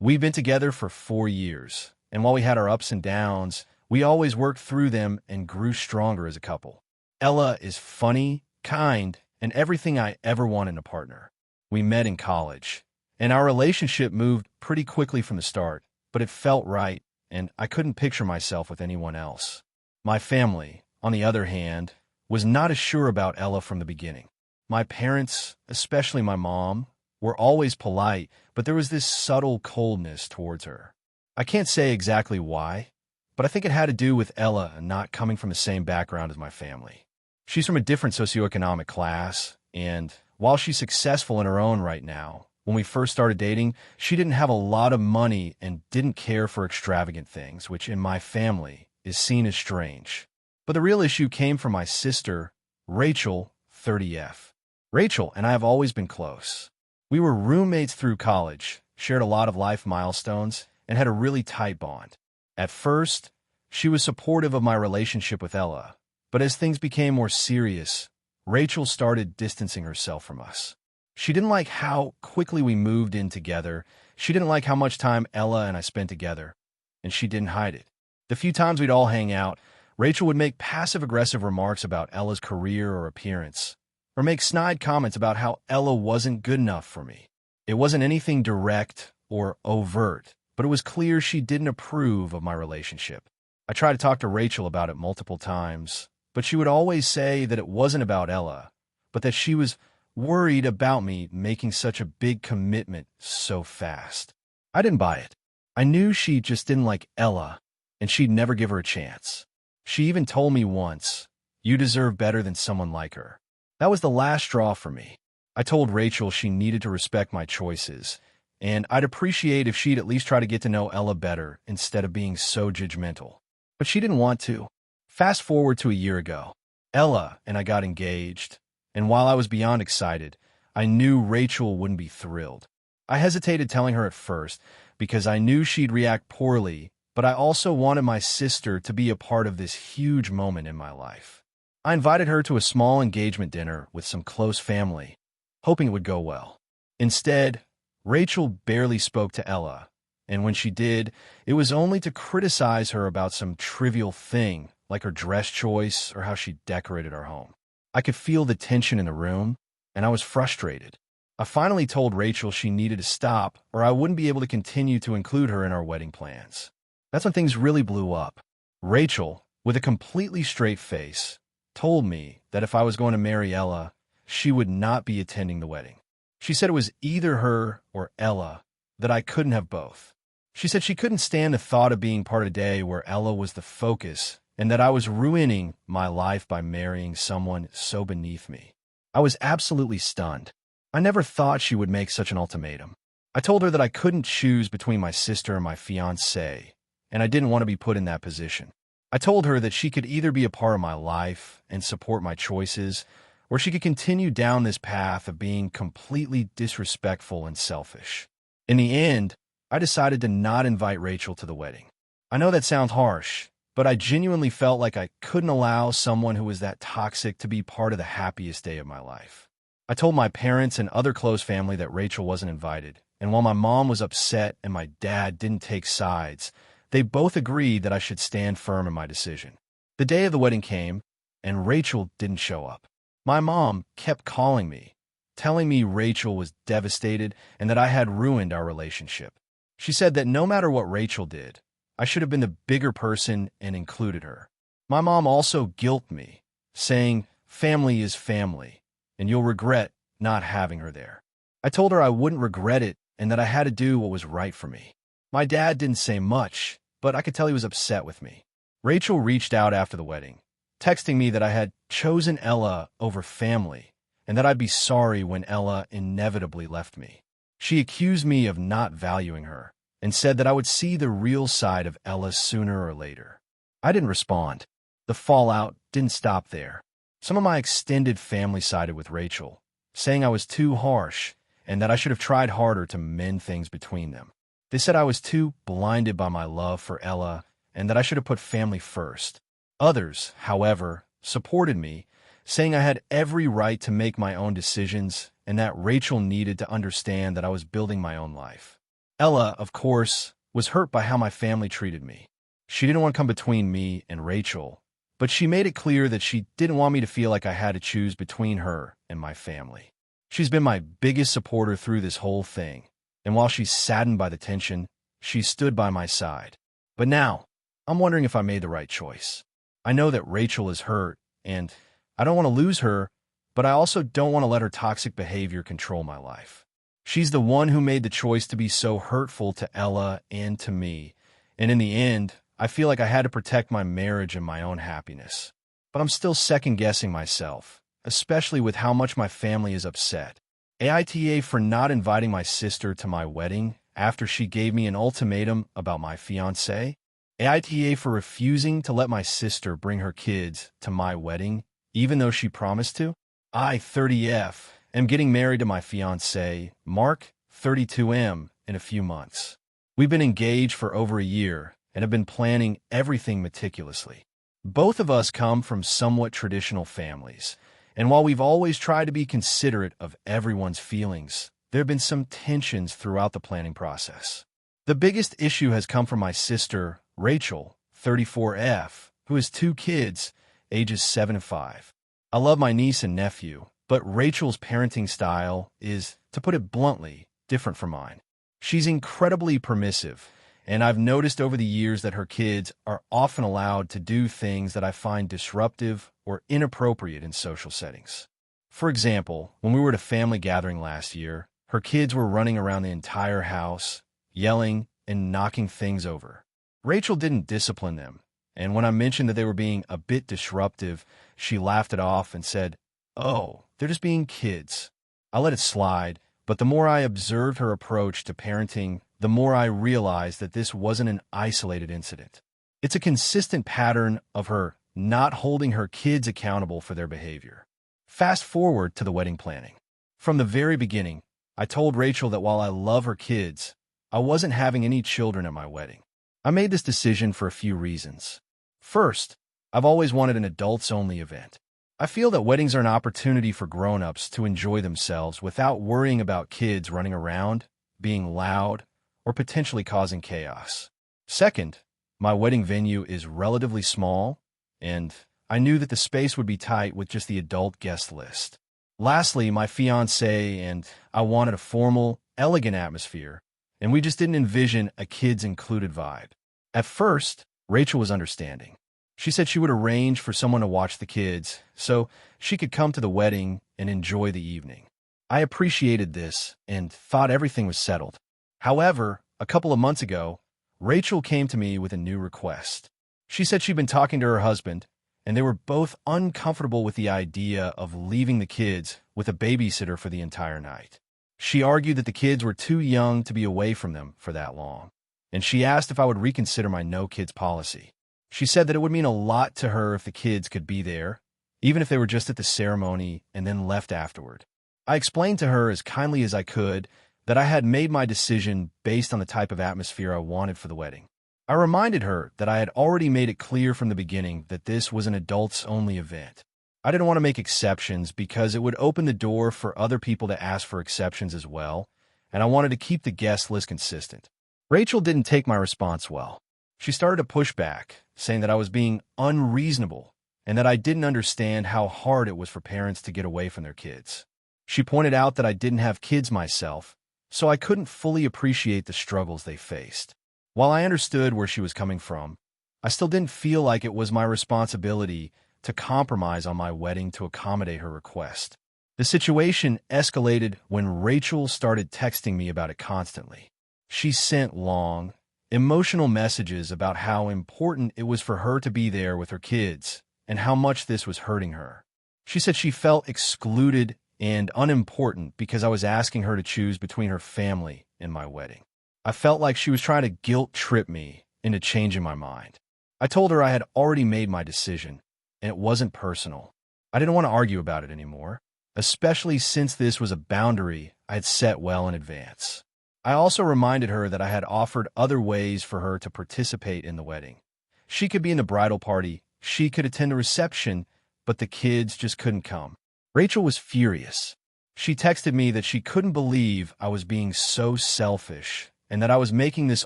We've been together for 4 years, and while we had our ups and downs, we always worked through them and grew stronger as a couple. Ella is funny, kind, and everything I ever want in a partner. We met in college, and our relationship moved pretty quickly from the start, but it felt right, and I couldn't picture myself with anyone else. My family, on the other hand, was not as sure about Ella from the beginning. My parents, especially my mom, were always polite, but there was this subtle coldness towards her. I can't say exactly why, but I think it had to do with Ella not coming from the same background as my family. She's from a different socioeconomic class, and while she's successful in her own right now, when we first started dating, she didn't have a lot of money and didn't care for extravagant things, which in my family is seen as strange. But the real issue came from my sister, Rachel, 30F. Rachel and I have always been close. We were roommates through college, shared a lot of life milestones, and had a really tight bond. At first, she was supportive of my relationship with Ella, but as things became more serious, Rachel started distancing herself from us. She didn't like how quickly we moved in together, she didn't like how much time Ella and I spent together, and she didn't hide it. The few times we'd all hang out, Rachel would make passive-aggressive remarks about Ella's career or appearance, or make snide comments about how Ella wasn't good enough for me. It wasn't anything direct or overt, but it was clear she didn't approve of my relationship. I tried to talk to Rachel about it multiple times, but she would always say that it wasn't about Ella, but that she was worried about me making such a big commitment so fast. I didn't buy it. I knew she just didn't like Ella, and she'd never give her a chance. She even told me once, "You deserve better than someone like her." That was the last straw for me. I told Rachel she needed to respect my choices, and I'd appreciate if she'd at least try to get to know Ella better instead of being so judgmental. But she didn't want to. Fast forward to a year ago. Ella and I got engaged, and while I was beyond excited, I knew Rachel wouldn't be thrilled. I hesitated telling her at first because I knew she'd react poorly, but I also wanted my sister to be a part of this huge moment in my life. I invited her to a small engagement dinner with some close family, hoping it would go well. Instead, Rachel barely spoke to Ella, and when she did, it was only to criticize her about some trivial thing, like her dress choice or how she decorated our home. I could feel the tension in the room, and I was frustrated. I finally told Rachel she needed to stop, or I wouldn't be able to continue to include her in our wedding plans. That's when things really blew up. Rachel, with a completely straight face, told me that if I was going to marry Ella, she would not be attending the wedding. She said it was either her or Ella, that I couldn't have both. She said she couldn't stand the thought of being part of a day where Ella was the focus and that I was ruining my life by marrying someone so beneath me. I was absolutely stunned. I never thought she would make such an ultimatum. I told her that I couldn't choose between my sister and my fiancé, and I didn't want to be put in that position. I told her that she could either be a part of my life and support my choices, or she could continue down this path of being completely disrespectful and selfish. In the end, I decided to not invite Rachel to the wedding. I know that sounds harsh, but I genuinely felt like I couldn't allow someone who was that toxic to be part of the happiest day of my life. I told my parents and other close family that Rachel wasn't invited, and while my mom was upset and my dad didn't take sides, they both agreed that I should stand firm in my decision. The day of the wedding came, and Rachel didn't show up. My mom kept calling me, telling me Rachel was devastated and that I had ruined our relationship. She said that no matter what Rachel did, I should have been the bigger person and included her. My mom also guilted me, saying, "Family is family, and you'll regret not having her there." I told her I wouldn't regret it and that I had to do what was right for me. My dad didn't say much, but I could tell he was upset with me. Rachel reached out after the wedding, texting me that I had chosen Ella over family and that I'd be sorry when Ella inevitably left me. She accused me of not valuing her and said that I would see the real side of Ella sooner or later. I didn't respond. The fallout didn't stop there. Some of my extended family sided with Rachel, saying I was too harsh and that I should have tried harder to mend things between them. They said I was too blinded by my love for Ella and that I should have put family first. Others, however, supported me, saying I had every right to make my own decisions and that Rachel needed to understand that I was building my own life. Ella, of course, was hurt by how my family treated me. She didn't want to come between me and Rachel, but she made it clear that she didn't want me to feel like I had to choose between her and my family. She's been my biggest supporter through this whole thing, and while she's saddened by the tension, she stood by my side. But now, I'm wondering if I made the right choice. I know that Rachel is hurt, and I don't want to lose her, but I also don't want to let her toxic behavior control my life. She's the one who made the choice to be so hurtful to Ella and to me, and in the end, I feel like I had to protect my marriage and my own happiness. But I'm still second-guessing myself, especially with how much my family is upset. AITA for not inviting my sister to my wedding after she gave me an ultimatum about my fiancé. AITA for refusing to let my sister bring her kids to my wedding, even though she promised to. I, 30F, am getting married to my fiancé, Mark, 32M, in a few months. We've been engaged for over a year and have been planning everything meticulously. Both of us come from somewhat traditional families, and while we've always tried to be considerate of everyone's feelings, there have been some tensions throughout the planning process. The biggest issue has come from my sister, Rachel, 34F, who has 2 kids, ages 7 and 5. I love my niece and nephew, but Rachel's parenting style is, to put it bluntly, different from mine. She's incredibly permissive, and I've noticed over the years that her kids are often allowed to do things that I find disruptive or inappropriate in social settings. For example, when we were at a family gathering last year, her kids were running around the entire house, yelling and knocking things over. Rachel didn't discipline them, and when I mentioned that they were being a bit disruptive, she laughed it off and said, "Oh, they're just being kids." I let it slide, but the more I observed her approach to parenting, the more I realized that this wasn't an isolated incident. It's a consistent pattern of her not holding her kids accountable for their behavior. Fast forward to the wedding planning. From the very beginning, I told Rachel that while I love her kids, I wasn't having any children at my wedding. I made this decision for a few reasons. First, I've always wanted an adults-only event. I feel that weddings are an opportunity for grown-ups to enjoy themselves without worrying about kids running around, being loud, or potentially causing chaos. Second, my wedding venue is relatively small, and I knew that the space would be tight with just the adult guest list. Lastly, my fiancé and I wanted a formal, elegant atmosphere, and we just didn't envision a kids-included vibe. At first, Rachel was understanding. She said she would arrange for someone to watch the kids so she could come to the wedding and enjoy the evening. I appreciated this and thought everything was settled. However, a couple of months ago, Rachel came to me with a new request. She said she'd been talking to her husband, and they were both uncomfortable with the idea of leaving the kids with a babysitter for the entire night. She argued that the kids were too young to be away from them for that long, and she asked if I would reconsider my no-kids policy. She said that it would mean a lot to her if the kids could be there, even if they were just at the ceremony and then left afterward. I explained to her as kindly as I could that I had made my decision based on the type of atmosphere I wanted for the wedding. I reminded her that I had already made it clear from the beginning that this was an adults-only event. I didn't want to make exceptions because it would open the door for other people to ask for exceptions as well, and I wanted to keep the guest list consistent. Rachel didn't take my response well. She started to push back, saying that I was being unreasonable and that I didn't understand how hard it was for parents to get away from their kids. She pointed out that I didn't have kids myself, so I couldn't fully appreciate the struggles they faced. While I understood where she was coming from, I still didn't feel like it was my responsibility to compromise on my wedding to accommodate her request. The situation escalated when Rachel started texting me about it constantly. She sent long, emotional messages about how important it was for her to be there with her kids and how much this was hurting her. She said she felt excluded and unimportant because I was asking her to choose between her family and my wedding. I felt like she was trying to guilt-trip me into changing my mind. I told her I had already made my decision, and it wasn't personal. I didn't want to argue about it anymore, especially since this was a boundary I had set well in advance. I also reminded her that I had offered other ways for her to participate in the wedding. She could be in the bridal party, she could attend the reception, but the kids just couldn't come. Rachel was furious. She texted me that she couldn't believe I was being so selfish and that I was making this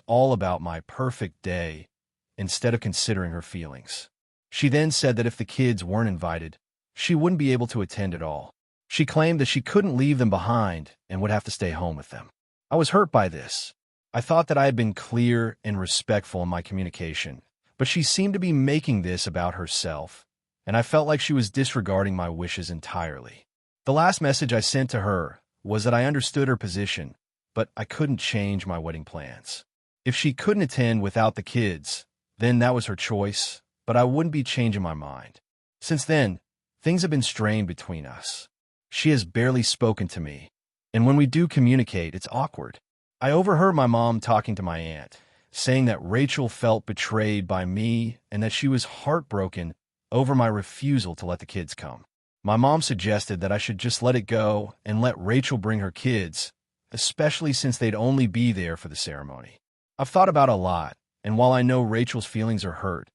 all about my perfect day instead of considering her feelings. She then said that if the kids weren't invited, she wouldn't be able to attend at all. She claimed that she couldn't leave them behind and would have to stay home with them. I was hurt by this. I thought that I had been clear and respectful in my communication, but she seemed to be making this about herself, and I felt like she was disregarding my wishes entirely. The last message I sent to her was that I understood her position, but I couldn't change my wedding plans. If she couldn't attend without the kids, then that was her choice, but I wouldn't be changing my mind. Since then, things have been strained between us. She has barely spoken to me, and when we do communicate, it's awkward. I overheard my mom talking to my aunt, saying that Rachel felt betrayed by me and that she was heartbroken over my refusal to let the kids come. My mom suggested that I should just let it go and let Rachel bring her kids, especially since they'd only be there for the ceremony. I've thought about it a lot, and while I know Rachel's feelings are hurt,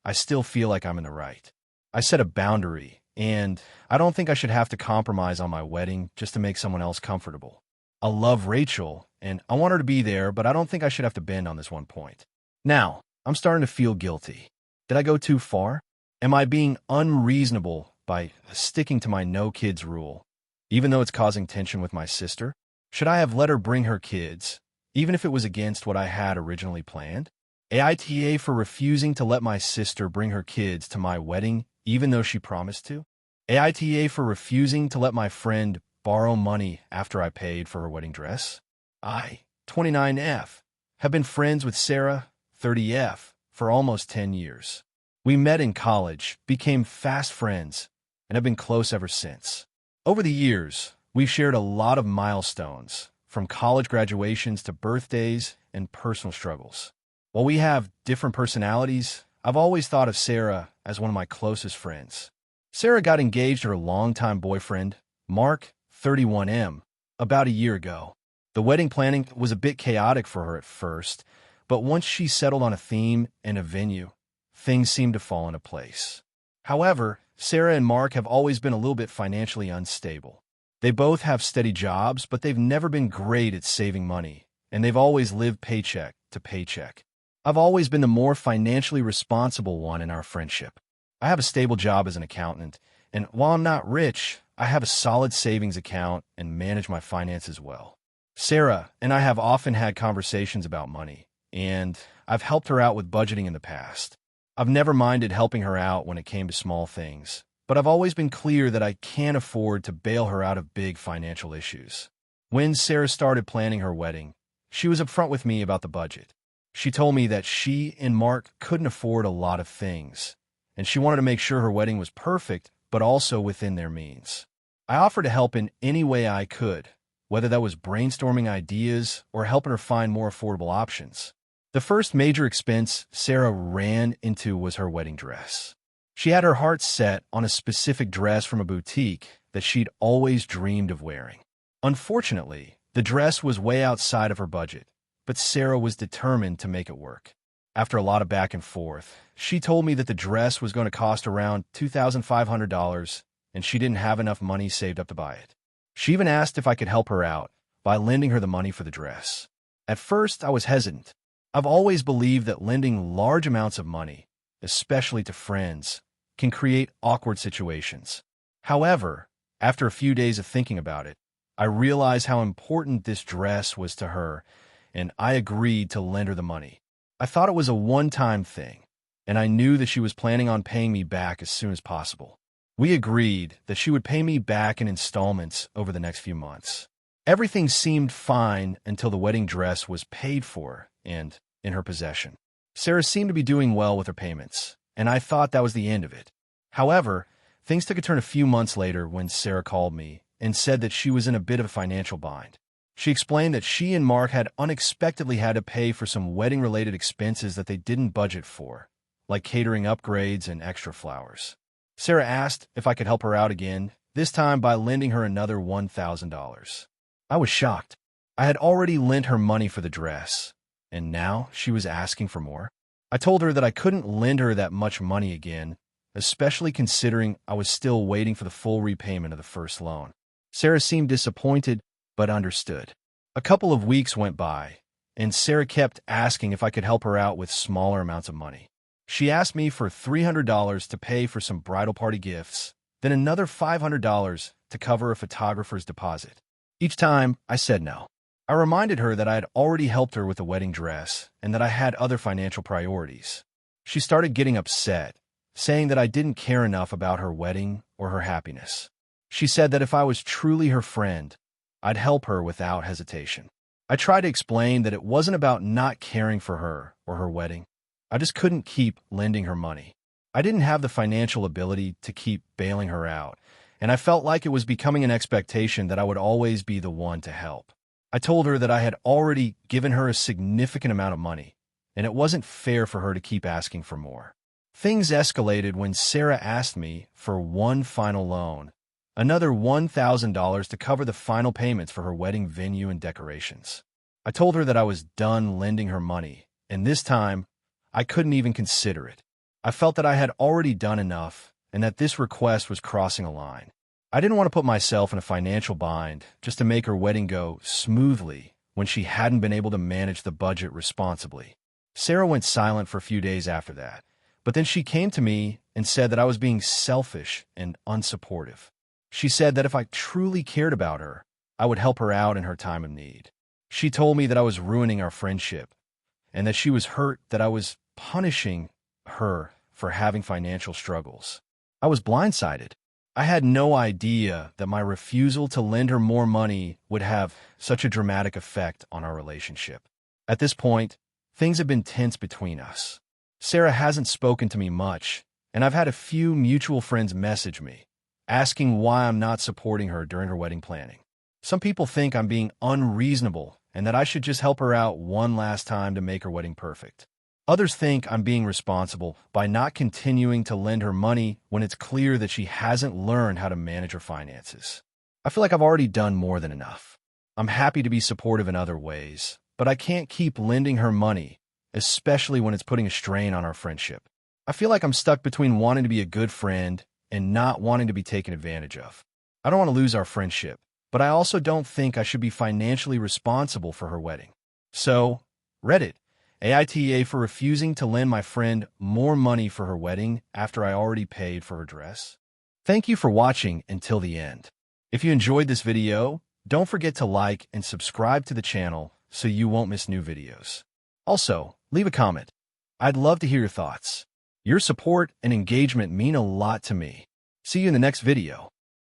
I still feel like I'm in the right. I set a boundary, and I don't think I should have to compromise on my wedding just to make someone else comfortable. I love Rachel, and I want her to be there, but I don't think I should have to bend on this one point. Now, I'm starting to feel guilty. Did I go too far? Am I being unreasonable by sticking to my no kids rule, even though it's causing tension with my sister? Should I have let her bring her kids, even if it was against what I had originally planned? AITA for refusing to let my sister bring her kids to my wedding, even though she promised to? AITA for refusing to let my friend borrow money after I paid for her wedding dress? I, 29F, have been friends with Sarah, 30F, for almost 10 years. We met in college, became fast friends, and have been close ever since. Over the years, we've shared a lot of milestones, from college graduations to birthdays and personal struggles. While we have different personalities, I've always thought of Sarah as one of my closest friends. Sarah got engaged to her longtime boyfriend, Mark, 31M, about a year ago. The wedding planning was a bit chaotic for her at first, but once she settled on a theme and a venue, things seemed to fall into place. However, Sarah and Mark have always been a little bit financially unstable. They both have steady jobs, but they've never been great at saving money, and they've always lived paycheck to paycheck. I've always been the more financially responsible one in our friendship. I have a stable job as an accountant, and while I'm not rich, I have a solid savings account and manage my finances well. Sarah and I have often had conversations about money, and I've helped her out with budgeting in the past. I've never minded helping her out when it came to small things, but I've always been clear that I can't afford to bail her out of big financial issues. When Sarah started planning her wedding, she was upfront with me about the budget. She told me that she and Mark couldn't afford a lot of things, and she wanted to make sure her wedding was perfect, but also within their means. I offered to help in any way I could, whether that was brainstorming ideas or helping her find more affordable options. The first major expense Sarah ran into was her wedding dress. She had her heart set on a specific dress from a boutique that she'd always dreamed of wearing. Unfortunately, the dress was way outside of her budget, but Sarah was determined to make it work. After a lot of back and forth, she told me that the dress was going to cost around $2,500 and she didn't have enough money saved up to buy it. She even asked if I could help her out by lending her the money for the dress. At first, I was hesitant. I've always believed that lending large amounts of money, especially to friends, can create awkward situations. However, after a few days of thinking about it, I realized how important this dress was to her, and I agreed to lend her the money. I thought it was a one-time thing, and I knew that she was planning on paying me back as soon as possible. We agreed that she would pay me back in installments over the next few months. Everything seemed fine until the wedding dress was paid for and in her possession. Sarah seemed to be doing well with her payments, and I thought that was the end of it. However, things took a turn a few months later when Sarah called me and said that she was in a bit of a financial bind. She explained that she and Mark had unexpectedly had to pay for some wedding-related expenses that they didn't budget for, like catering upgrades and extra flowers. Sarah asked if I could help her out again, this time by lending her another $1,000. I was shocked. I had already lent her money for the dress, and now she was asking for more. I told her that I couldn't lend her that much money again, especially considering I was still waiting for the full repayment of the first loan. Sarah seemed disappointed, but understood. A couple of weeks went by, and Sarah kept asking if I could help her out with smaller amounts of money. She asked me for $300 to pay for some bridal party gifts, then another $500 to cover a photographer's deposit. Each time, I said no. I reminded her that I had already helped her with the wedding dress and that I had other financial priorities. She started getting upset, saying that I didn't care enough about her wedding or her happiness. She said that if I was truly her friend, I'd help her without hesitation. I tried to explain that it wasn't about not caring for her or her wedding. I just couldn't keep lending her money. I didn't have the financial ability to keep bailing her out, and I felt like it was becoming an expectation that I would always be the one to help. I told her that I had already given her a significant amount of money, and it wasn't fair for her to keep asking for more. Things escalated when Sarah asked me for one final loan, another $1,000 to cover the final payments for her wedding venue and decorations. I told her that I was done lending her money, and this time, I couldn't even consider it. I felt that I had already done enough and that this request was crossing a line. I didn't want to put myself in a financial bind just to make her wedding go smoothly when she hadn't been able to manage the budget responsibly. Sarah went silent for a few days after that, but then she came to me and said that I was being selfish and unsupportive. She said that if I truly cared about her, I would help her out in her time of need. She told me that I was ruining our friendship and that she was hurt that I was punishing her for having financial struggles. I was blindsided. I had no idea that my refusal to lend her more money would have such a dramatic effect on our relationship. At this point, things have been tense between us. Sarah hasn't spoken to me much, and I've had a few mutual friends message me, asking why I'm not supporting her during her wedding planning. Some people think I'm being unreasonable and that I should just help her out one last time to make her wedding perfect. Others think I'm being responsible by not continuing to lend her money when it's clear that she hasn't learned how to manage her finances. I feel like I've already done more than enough. I'm happy to be supportive in other ways, but I can't keep lending her money, especially when it's putting a strain on our friendship. I feel like I'm stuck between wanting to be a good friend and not wanting to be taken advantage of. I don't want to lose our friendship, but I also don't think I should be financially responsible for her wedding. So, Reddit, AITA for refusing to lend my friend more money for her wedding after I already paid for her dress. Thank you for watching until the end. If you enjoyed this video, don't forget to like and subscribe to the channel so you won't miss new videos. Also, leave a comment. I'd love to hear your thoughts. Your support and engagement mean a lot to me. See you in the next video.